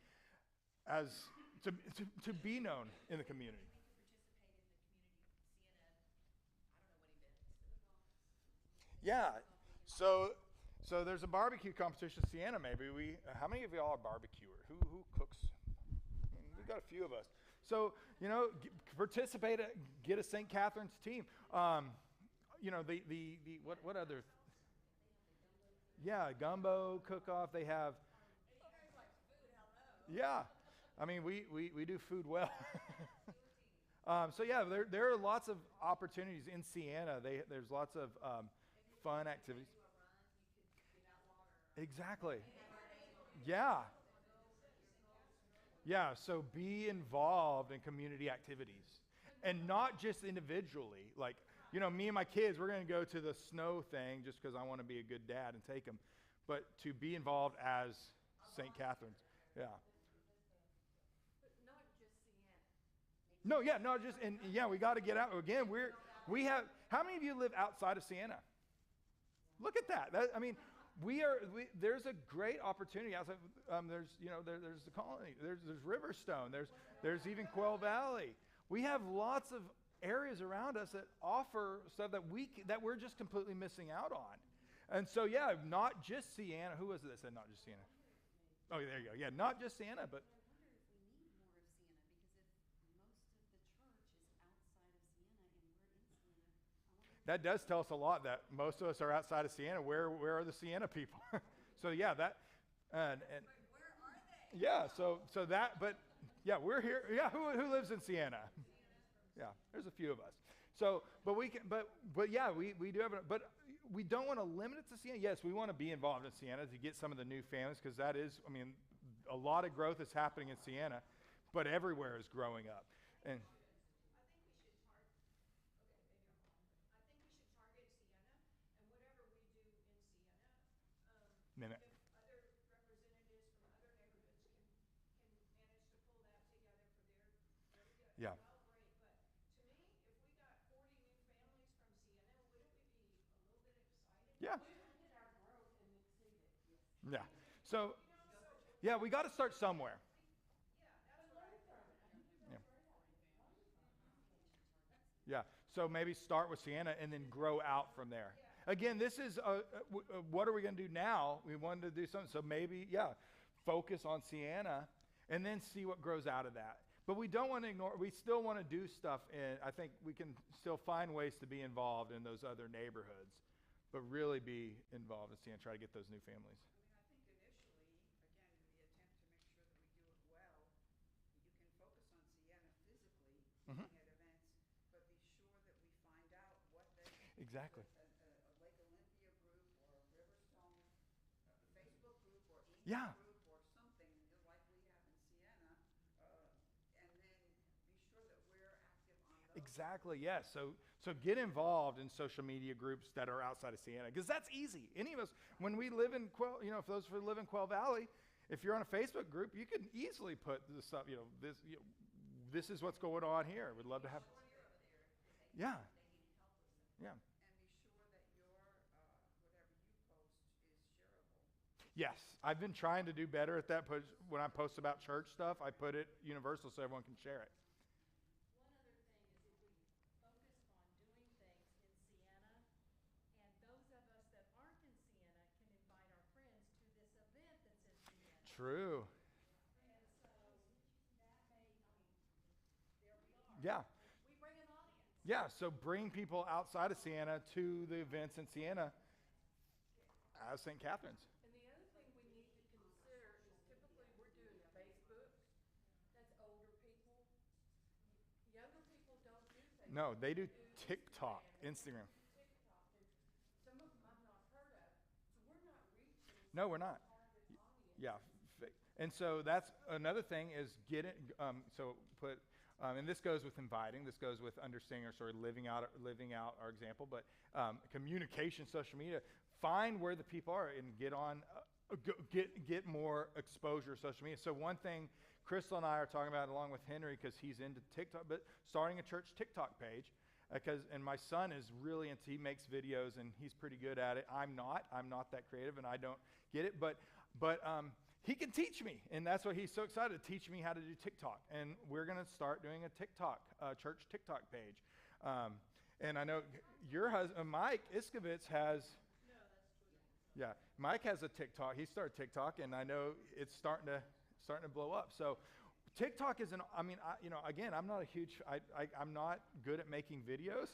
as to be known in the community? Yeah. So there's a barbecue competition in Sienna. Maybe how many of y'all are barbecuer? Who cooks? We've got a few of us. So participate. Get a St. Catherine's team. What other? Yeah, gumbo cook-off. They have. Yeah, we do food well. So yeah, there are lots of opportunities in Sienna. There's lots of fun activities. Exactly. Yeah. Yeah, so be involved in community activities. And not just individually. Like, me and my kids, we're going to go to the snow thing just because I want to be a good dad and take them. But to be involved as St. Catherine's. Yeah. But not just Sienna. No, yeah, not just, and yeah, we got to get out. Again, we have, how many of you live outside of Sienna? Look at that. There's a great opportunity outside. There's the colony. There's Riverstone. There's even Quail Valley. We have lots of areas around us that offer stuff that we're just completely missing out on. And so, yeah, not just Sienna. Who was it that said not just Sienna? Oh, there you go. Yeah, not just Sienna, but. That does tell us a lot that most of us are outside of Sienna. Where are the Sienna people? So yeah, and where are they? Yeah, so that, but yeah, we're here. Yeah, who lives in Sienna? Yeah, there's a few of us. So, but yeah, we do have it, but we don't want to limit it to Sienna. Yes, we want to be involved in Sienna to get some of the new families, because that is, a lot of growth is happening in Sienna, but everywhere is growing up. And I think we should target, okay, maybe I'm wrong, but I think we should target Sienna, and whatever we do in Sienna, Mimic. if other representatives from other neighborhoods can manage to pull that together for their Yeah. well, great. But to me, if we got 40 new families from Sienna, wouldn't we be a little bit excited? Yeah. We will hit our growth and exceed it, yes. Yeah. So, yeah, we got to start somewhere. Yeah, so maybe start with Sienna and then grow out from there. Again, this is, what are we going to do now? We wanted to do something, so maybe, yeah, focus on Sienna and then see what grows out of that. But we don't want to ignore, we still want to do stuff, and I think we can still find ways to be involved in those other neighborhoods, but really be involved in Sienna, try to get those new families. I mean, I think initially, again, in the attempt to make sure that we do it well, you can focus on Sienna physically, Mhm. being at events, but be sure that we find out what they Exactly. a Lake Olympia group or a Riverstone Facebook group or email Yeah. group or something like we have in Sienna, and then be sure that we're active on those. Exactly, yes. So get involved in social media groups that are outside of Sienna, because that's easy. Any of us, when we live in Quail, if those who live in Quail Valley, if you're on a Facebook group, you can easily put this up, this is what's going on here. We'd love to have. Yeah. Yeah. And be sure that your, whatever you post is shareable. Yes, I've been trying to do better at that. When I post about church stuff, I put it universal so everyone can share it. One other thing is if we focus on doing things in Sienna, and those of us that aren't in Sienna can invite our friends to this event that's in Sienna. True. And so that may, there we are. Yeah. We bring an audience. Yeah, so bring people outside of Sienna to the events in Sienna as St. Catherine's. And the other thing we need to consider is typically we're doing Facebook. That's older people. Younger people don't do Facebook. No, they do TikTok, Instagram. TikTok, and some of them I've not heard of. So we're not reaching. No, we're not. Yeah, and so that's another thing is get it. And this goes with inviting. This goes with understanding our story, living out our example. But communication, social media. Find where the people are and get on. Get more exposure to social media. So one thing Crystal and I are talking about, along with Henry, because he's into TikTok, but starting a church TikTok page. And my son is really into. He makes videos and he's pretty good at it. I'm not that creative, and I don't get it. But he can teach me, and that's what he's so excited to teach me how to do TikTok. And we're going to start doing a TikTok, church TikTok page. And I know your husband, Mike Iskovitz, has. No, that's Twitter. Yeah, Mike has a TikTok. He started TikTok, and I know it's starting to blow up. So TikTok is again, I'm not a huge. I'm not good at making videos.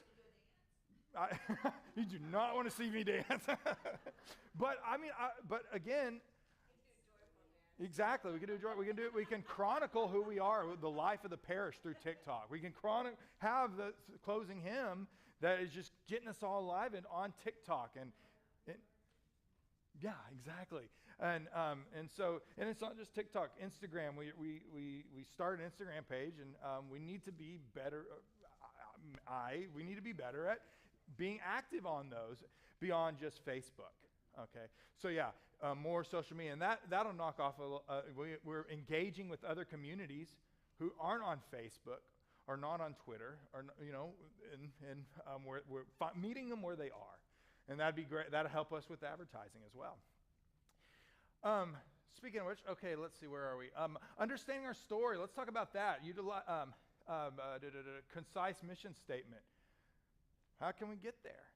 You do not want to see me dance. But again. Exactly. We can do joy. We can do it. We can chronicle who we are, the life of the parish through TikTok. We can have the closing hymn that is just getting us all alive and on TikTok. And yeah, exactly. And so it's not just TikTok. Instagram. We started an Instagram page, and we need to be better. We need to be better at being active on those beyond just Facebook. Okay, so yeah, more social media, and that'll knock off. We're engaging with other communities who aren't on Facebook or not on Twitter, or and we're meeting them where they are, and that'd be great. That'll help us with advertising as well. Speaking of which, okay, let's see, where are we? Understanding our story. Let's talk about that. Concise mission statement. How can we get there?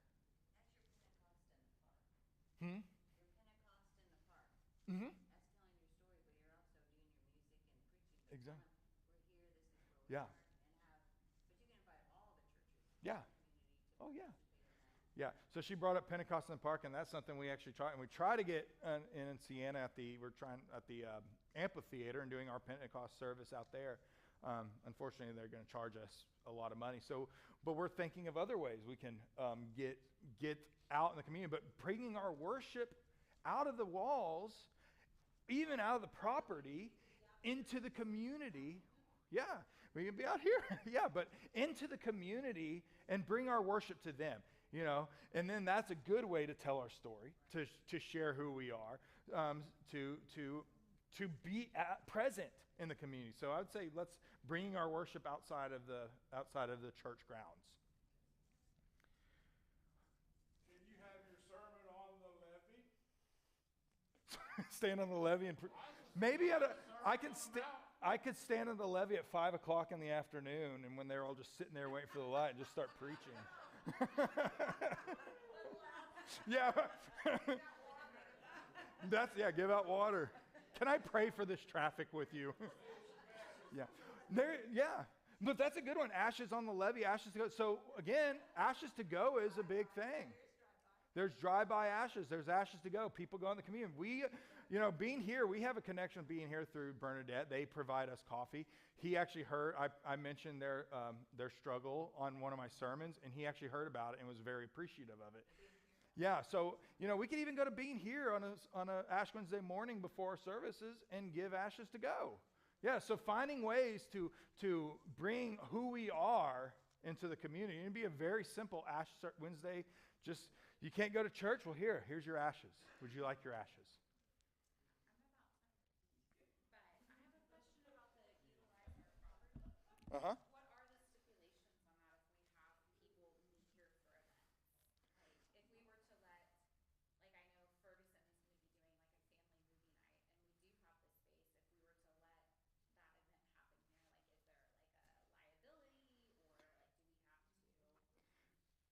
You're Pentecost in the park. Mm-hmm. That's telling your story, but you're also doing your music and preaching. Exactly. We're here, this is where we Yeah. are, but you can invite all the churches. Yeah. In the community to Oh, yeah. participate in that. Yeah. So she brought up Pentecost in the park, and that's something we actually try. And we try to get in Sienna at the amphitheater and doing our Pentecost service out there. Unfortunately, they're going to charge us a lot of money. But we're thinking of other ways we can get out in the community, but bringing our worship out of the walls, even out of the property, into the community. Yeah, We can be out here. Yeah, but into the community and bring our worship to them, you know. And then that's a good way to tell our story, to share who we are, to be present in the community. So I would say let's bring our worship outside of the church grounds. Can you have your sermon on the levee? Stand on the levee and maybe I could stand on the levee at 5 o'clock in the afternoon, and when they're all just sitting there waiting for the light, just start preaching. Yeah. Give out water. Can I pray for this traffic with you? Yeah. But that's a good one. Ashes on the levee, ashes to go. So again, ashes to go is a big thing. There's drive-by ashes. There's ashes to go. People go in the community. We, being here, we have a connection with being here through Bernadette. They provide us coffee. He actually heard, I mentioned their struggle on one of my sermons, and he actually heard about it and was very appreciative of it. Yeah, so, we could even go to Being Here on a Ash Wednesday morning before our services and give ashes to go. Yeah, so finding ways to bring who we are into the community. It'd be a very simple Ash Wednesday. Just, you can't go to church? Well, here's your ashes. Would you like your ashes? Uh-huh. What are the stipulations on that if we have people meet here for events? Like, if we were to let, like, I know Ferguson is going to be doing, like, a family movie night, and we do have the space. If we were to let that event happen here, like, is there, like, a liability, or, like, do we have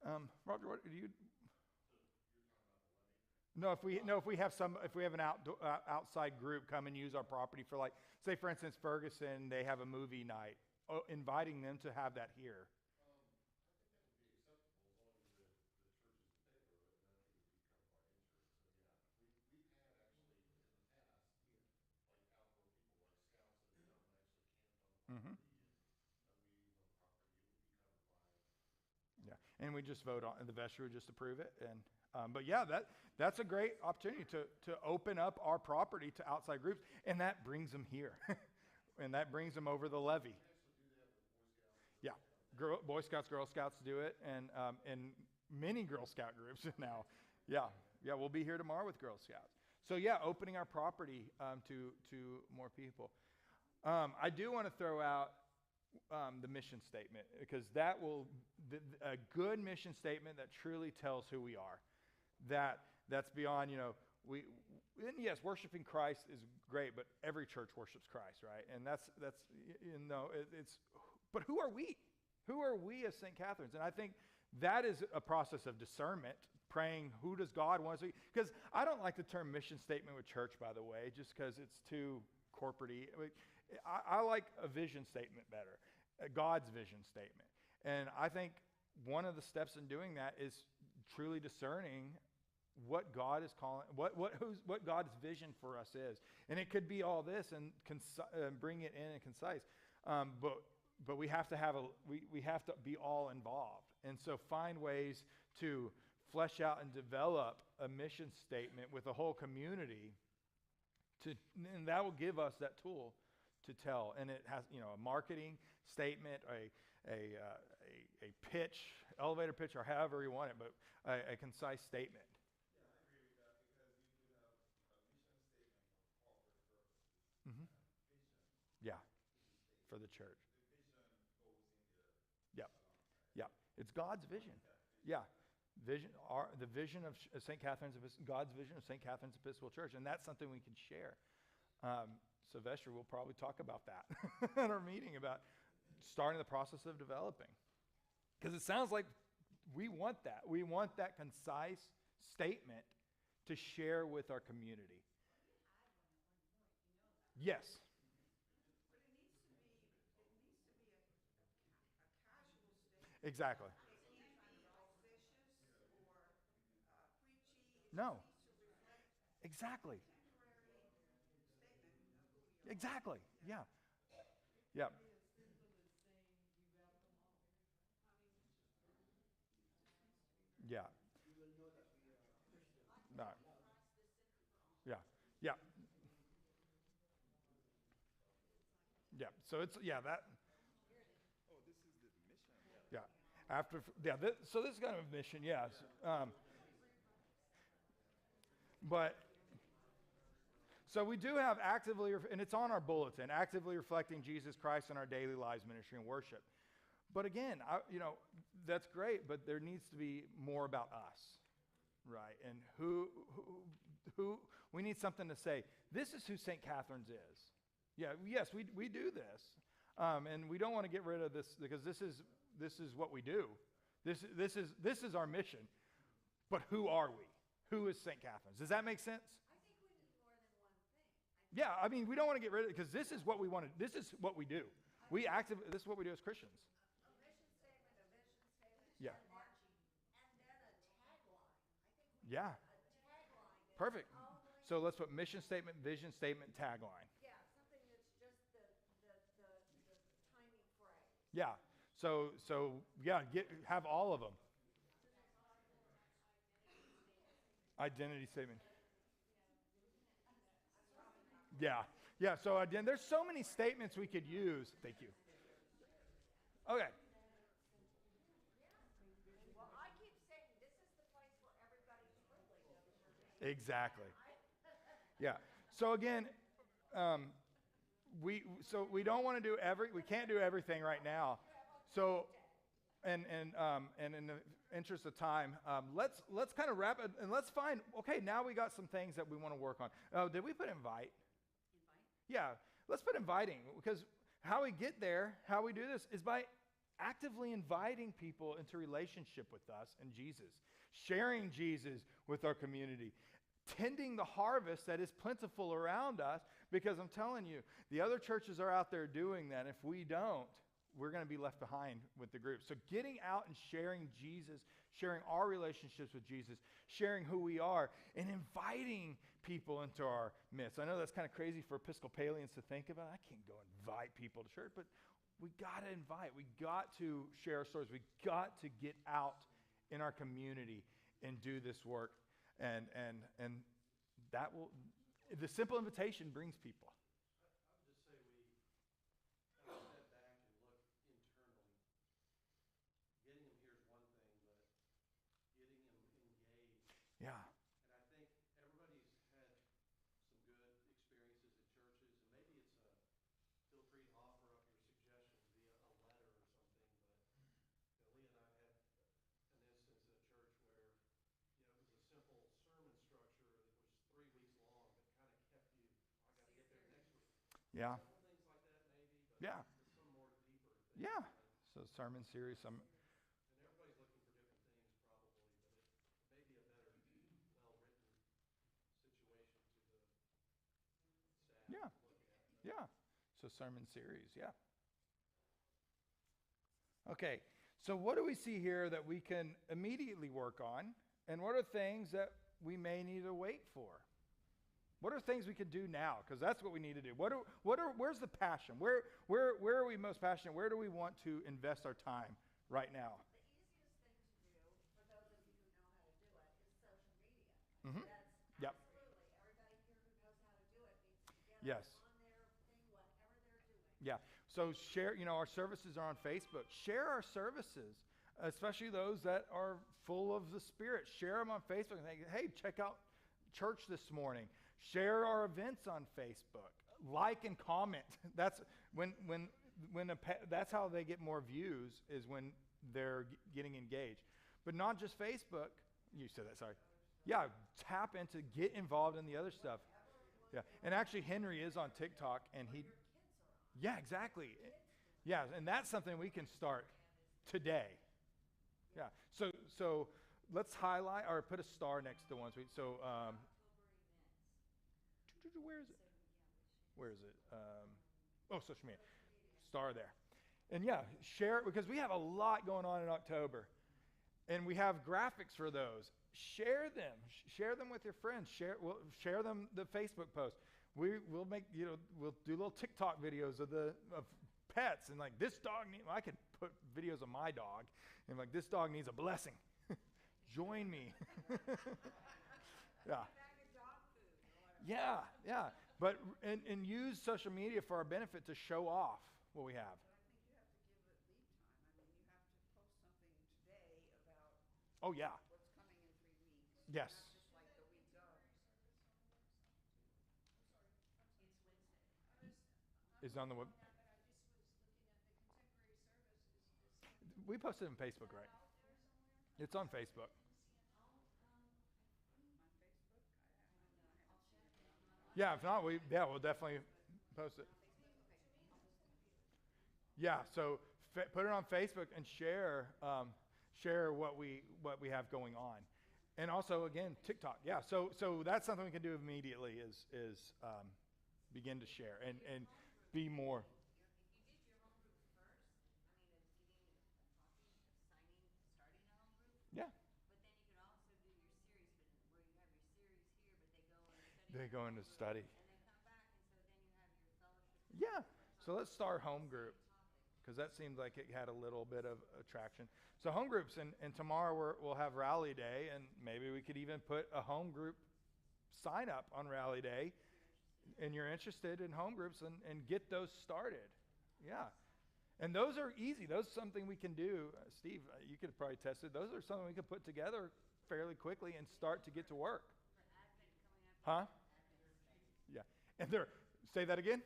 to? Roger, what do you... No, if we have an outside group come and use our property for, like, say for instance Ferguson, they have a movie night, inviting them to have that here. Mm-hmm. Yeah, and we just vote on, and the vestry would just approve it, and but yeah, that's a great opportunity to open up our property to outside groups, and that brings them here, and that brings them over the levee. Yeah, Boy Scouts, Girl Scouts do it, and many Girl Scout groups now. Yeah, we'll be here tomorrow with Girl Scouts. So yeah, opening our property to more people. I do want to throw out the mission statement, because a good mission statement that truly tells who we are. That's beyond, and yes, worshiping Christ is great, but every church worships Christ, right? And but who are we? Who are we as St. Catherine's? And I think that is a process of discernment, praying, who does God want us to be? Because I don't like the term mission statement with church, by the way, just because it's too corporate-y. I like a vision statement better, God's vision statement. And I think one of the steps in doing that is truly discerning what God is calling, what God's vision for us is. And it could be all this and bring it in and concise. But we have to we have to be all involved. And so find ways to flesh out and develop a mission statement with the whole community, and that will give us that tool to tell. And it has, a marketing statement, a pitch, elevator pitch, or however you want it, but a concise statement. Yeah, I agree with that, because you could have a mission statement for corporate purposes. Mm-hmm. Vision. Yeah, for the church. The vision goes in there. Yeah, yeah. It's God's vision. Yeah, the vision of St. Catherine's, God's vision of St. Catherine's Episcopal Church, and that's something we can share. Sylvester will probably talk about that at our meeting, about starting the process of developing. Because it sounds like we want that. We want that concise statement to share with our community. Yes. But it needs to be a casual statement. Exactly. It can't be officious or preachy. No. It needs to reflect Exactly. contemporary statement of who we are. Exactly. Yeah. Yeah. Yeah. You will know that we are Christians. No. Yeah. Yeah. Yeah. So it's, that. So this is kind of a mission, yes. But so we do have actively, and it's on our bulletin, actively reflecting Jesus Christ in our daily lives, ministry, and worship. But again, that's great, but there needs to be more about us, right? And who we need something to say. This is who St. Catherine's is. Yeah, yes, we do this, and we don't want to get rid of this because this is what we do. This is our mission. But who are we? Who is St. Catherine's? Does that make sense? Yeah, I mean, we don't want to get rid of it because this is what we want to. This is what we do. This is what we do as Christians. A mission statement, a vision statement, Yeah. and then a tagline. I think we Yeah. need a tagline. That's Perfect. only- So let's put mission statement, vision statement, tagline. Yeah, something that's just the tiny phrase. Yeah. So yeah, have all of them. Identity statement. Yeah. Yeah. So again, there's so many statements we could use. Thank you. Okay. Well, I keep saying this is the place where everybody truly knows your name. Exactly. Yeah. So again, we don't want to do we can't do everything right now. So, and in the interest of time, let's kind of wrap it and let's find. Okay, now we got some things that we want to work on. Oh, did we put invite? Yeah. Let's put inviting because how we get there, how we do this is by actively inviting people into relationship with us and Jesus, sharing Jesus with our community, tending the harvest that is plentiful around us, because I'm telling you, the other churches are out there doing that. If we don't, we're going to be left behind with the group. So getting out and sharing Jesus, sharing our relationships with Jesus, sharing who we are, and inviting people into our midst. I know that's kind of crazy for Episcopalians to think about. I can't go invite people to church, but we got to invite. We got to share our stories. We got to get out in our community and do this work. And that will, the simple invitation brings people. I would just say we kind of step back and look internally. Getting them here is one thing, but getting them engaged. Yeah. And I think everybody's had some good experiences at churches, and maybe it's feel free to offer up your suggestions via a letter or something, but Leah and I had an instance at a church where it was a simple sermon structure that was 3 weeks long, but kind of kept you, I got to get there next week. Yeah. Simple things like that maybe, but Yeah. some more deeper things. Yeah. So sermon series, And everybody's looking for different things probably, but it may be a better, well-written situation to the staff Yeah. to look at. Yeah. So sermon series, yeah. Okay, so what do we see here that we can immediately work on? And what are things that we may need to wait for? What are things we could do now? Because that's what we need to do. Where's the passion? Where are we most passionate? Where do we want to invest our time right now? The easiest thing to do, for those of you who know how to do it, is social media. Mm-hmm. That's Yep. absolutely, everybody here who knows how to do it needs to get Yes. on their thing, whatever they're doing. Yeah. So share, our services are on Facebook. Share our services, especially those that are full of the Spirit. Share them on Facebook and say, hey, check out church this morning. Share our events on Facebook. Like and comment. That's that's how they get more views, is when they're getting engaged. But not just Facebook. You said that, sorry. Yeah, tap into, get involved in the other stuff. Yeah, and actually Henry is on TikTok, and yeah, exactly. Yeah, and that's something we can start today. Yeah, so let's highlight or put a star next to ones. Where is it? Where is it? Social media. Star there. And yeah, share it, because we have a lot going on in October. And we have graphics for those. Share them. Share them with your friends. Share them the Facebook post. We'll make, we'll do little TikTok videos of pets, and like, this dog I could put videos of my dog and like, this dog needs a blessing. Join me. Yeah. Yeah. But and use social media for our benefit to show off what we have. But I think you have to give it lead time. I mean, you have to post something Oh, yeah. what's coming in 3 weeks. Yes. Not just like the week of. Is on the web. But I just was looking at the contemporary service is We posted it on Facebook, right? out there somewhere. It's on Facebook. On Facebook? I haven't seen it. Yeah, if not, we'll definitely post it. Yeah, so put it on Facebook and share what we have going on, and also again TikTok. Yeah, so that's something we can do immediately is begin to share and be more. If you did your home group first, starting a home group. Yeah. But then you could also do your series, where you have your series here, but They go into study. and they come back, and so then you have your fellowship. Yeah. So let's start home group, because that seemed like it had a little bit of attraction. So home groups, and tomorrow we'll have rally day, and maybe we could even put a home group sign up on rally day, and you're interested in home groups, and get those started. Yeah. And those are easy. Those are something we can do. Steve, you could probably test it. Those are something we could put together fairly quickly and start to get to work. Huh? Yeah. And say that again?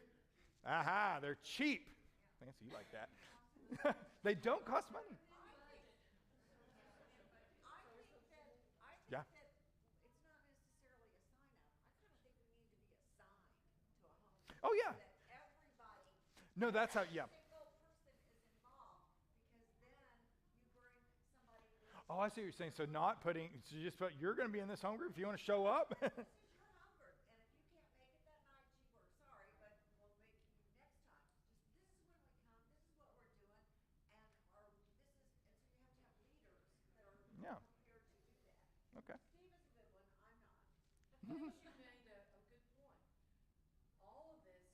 Aha, they're cheap. Fancy, you like that. They don't cost money. I think Yeah. that it's not necessarily a sign up. I kind of think we need to be assigned to a home group. Oh, yeah. So that everybody, No, that's how, yeah. every single person is involved, because then you bring somebody who's. Oh, I see what you're saying. So not putting, so just put, you're going to be in this home group if you want to show up. This is your home group, and if you can't make it that night, gee, we're sorry, but we'll make you next time. Just this is when we come, this is what we're doing, and so you have to have leaders that are Yeah. prepared to do that. Okay. Steve is a good one, I'm not. You made a good point. All of this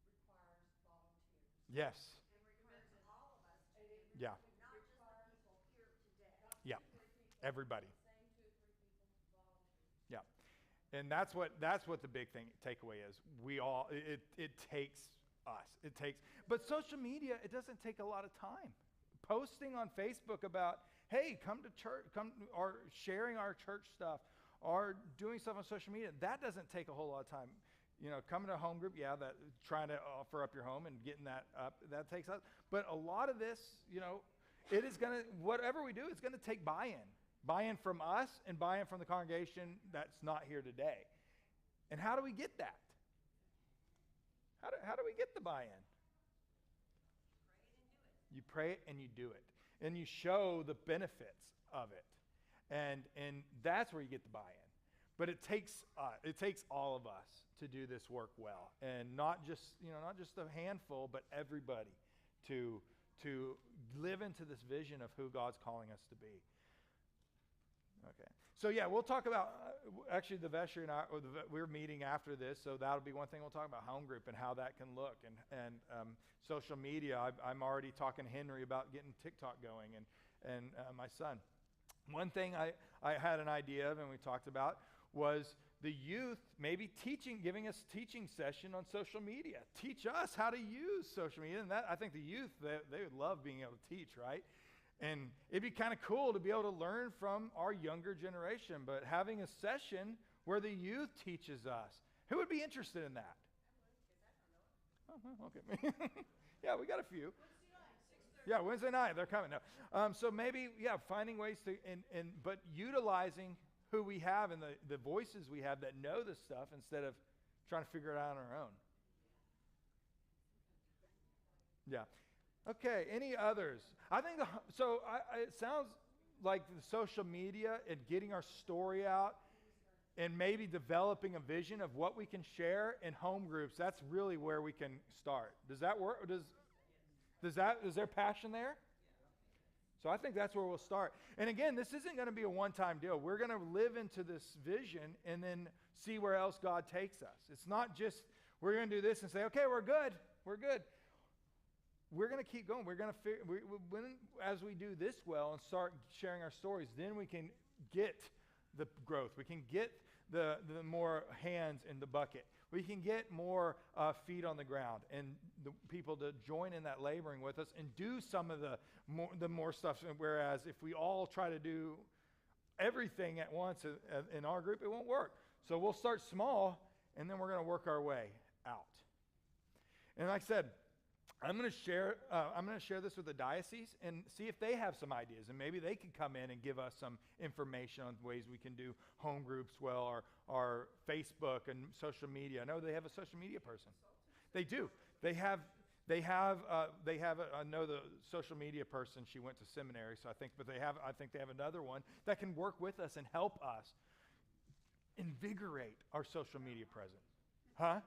requires volunteers. Yes. It requires all of us to do, Yeah. not just the people here today. Yeah. Everybody. Same 2 or 3 people, volunteers. Yeah. And that's what the big thing takeaway is. It takes us. But social media, it doesn't take a lot of time. Posting on Facebook about, hey, come to church, or sharing our church stuff, or doing stuff on social media, that doesn't take a whole lot of time. Coming to a home group, that trying to offer up your home and getting that up, that takes us. But a lot of this, it is going to, whatever we do, it's going to take buy-in. Buy-in from us and buy-in from the congregation that's not here today. And how do we get that? How do we get the buy-in? You pray it and you do it. And you show the benefits of it. And that's where you get the buy-in. But it takes all of us to do this work well. And not just a handful, but everybody to live into this vision of who God's calling us to be. Okay. So we'll talk about, actually the vestry and we're meeting after this, so that'll be one thing we'll talk about, home group and how that can look, and social media. I'm already talking to Henry about getting TikTok going, and my son. One thing I had an idea of and we talked about was the youth maybe giving us teaching session on social media. Teach us how to use social media, and that, I think the youth, they would love being able to teach, right? And it'd be kind of cool to be able to learn from our younger generation, but having a session where the youth teaches us. Who would be interested in that? Oh, okay. Yeah, we got a few. Yeah, Wednesday night, they're coming. No. So maybe, finding ways to, but utilizing who we have and the voices we have that know this stuff instead of trying to figure it out on our own. Yeah. Okay, any others? I think it sounds like the social media and getting our story out and maybe developing a vision of what we can share in home groups. That's really where we can start. Does that work? Is there passion there? So I think that's where we'll start. And again, this isn't going to be a one-time deal. We're going to live into this vision and then see where else God takes us. It's not just we're going to do this and say, okay, we're good. We're good. We're going to keep going. We're going to as we do this well and start sharing our stories, then we can get the growth. We can get the more hands in the bucket. We can get more feet on the ground and the people to join in that laboring with us and do some of the more stuff. Whereas if we all try to do everything at once in our group, it won't work. So we'll start small, and then we're going to work our way out. And like I said, I'm going to share this with the diocese and see if they have some ideas, and maybe they can come in and give us some information on ways we can do home groups well, or Facebook and social media. I know they have a social media person. They do. They have. I know the social media person. She went to seminary, so I think they have another one that can work with us and help us invigorate our social media presence. Huh?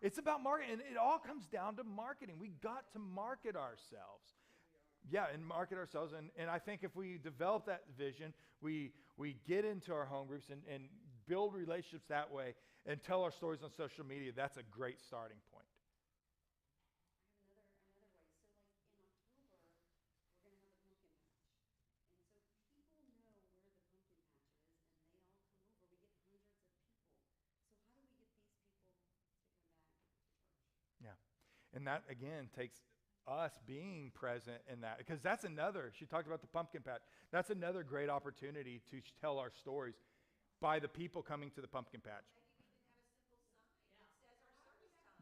It's about marketing, and it all comes down to marketing. We got to market ourselves. Yeah, and market ourselves. And I think if we develop that vision, we get into our home groups and build relationships that way and tell our stories on social media, that's a great starting point. And that, again, takes us being present in that. Because that's another, she talked about the pumpkin patch. That's another great opportunity to tell our stories by the people coming to the pumpkin patch.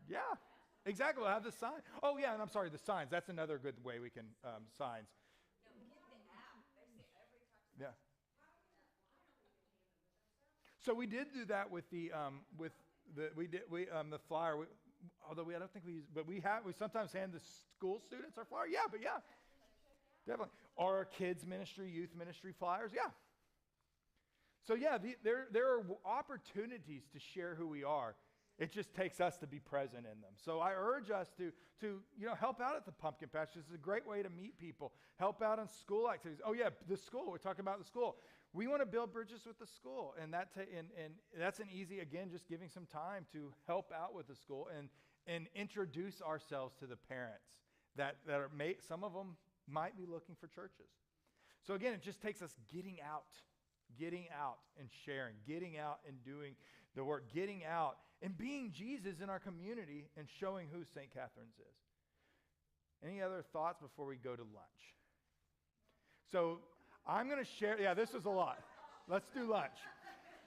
Yeah, exactly. We'll have the sign. Oh, yeah, and I'm sorry, the signs. That's another good way we can, signs. Yeah. So we did do that with the flyer. Although I don't think we use, but we sometimes hand the school students our flyer. Yeah, but yeah, definitely. Or our kids ministry, youth ministry flyers. Yeah. So yeah, there are opportunities to share who we are. It just takes us to be present in them. So I urge us to help out at the pumpkin patch. This is a great way to meet people. Help out on school activities. Oh yeah, the school. We're talking about the school. We want to build bridges with the school, and that's an easy, again, just giving some time to help out with the school and introduce ourselves to the parents that some of them might be looking for churches. So again, it just takes us getting out and sharing, getting out and doing the work, getting out and being Jesus in our community and showing who St. Catherine's is. Any other thoughts before we go to lunch? So I'm going to share, this was a lot. Let's do lunch.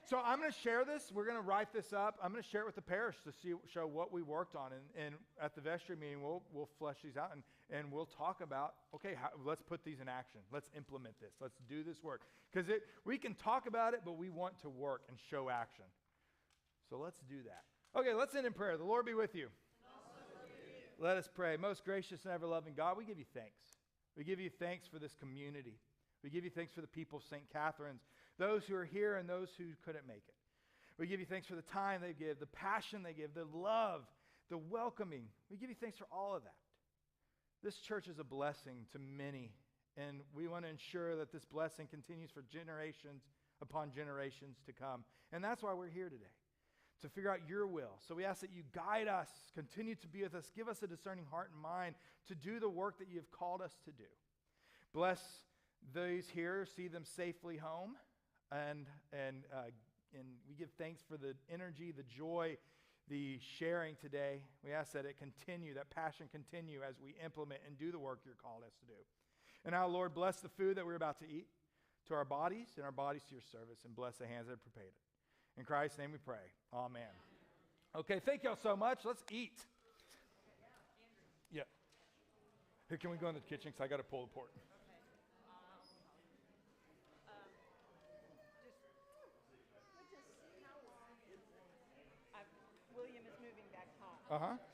So I'm going to share this. We're going to write this up. I'm going to share it with the parish to show what we worked on. And at the vestry meeting, we'll flesh these out and we'll talk about, okay, let's put these in action. Let's implement this. Let's do this work. Because we can talk about it, but we want to work and show action. So let's do that. Okay, let's end in prayer. The Lord be with you. Let us pray. Most gracious and ever-loving God, we give you thanks. We give you thanks for this community. We give you thanks for the people of St. Catherine's, those who are here and those who couldn't make it. We give you thanks for the time they give, the passion they give, the love, the welcoming. We give you thanks for all of that. This church is a blessing to many, and we want to ensure that this blessing continues for generations upon generations to come. And that's why we're here today, to figure out your will. So we ask that you guide us, continue to be with us, give us a discerning heart and mind to do the work that you have called us to do. Bless those here, see them safely home, and we give thanks for the energy, the joy, the sharing today. We ask that it continue, that passion continue as we implement and do the work you're called us to do. And now, Lord, bless the food that we're about to eat to our bodies and our bodies to your service, and bless the hands that have prepared it. In Christ's name we pray. Amen. Okay, thank y'all so much. Let's eat. Yeah. Here, can we go in the kitchen? Because I got to pull the port. William is moving back home. Uh-huh.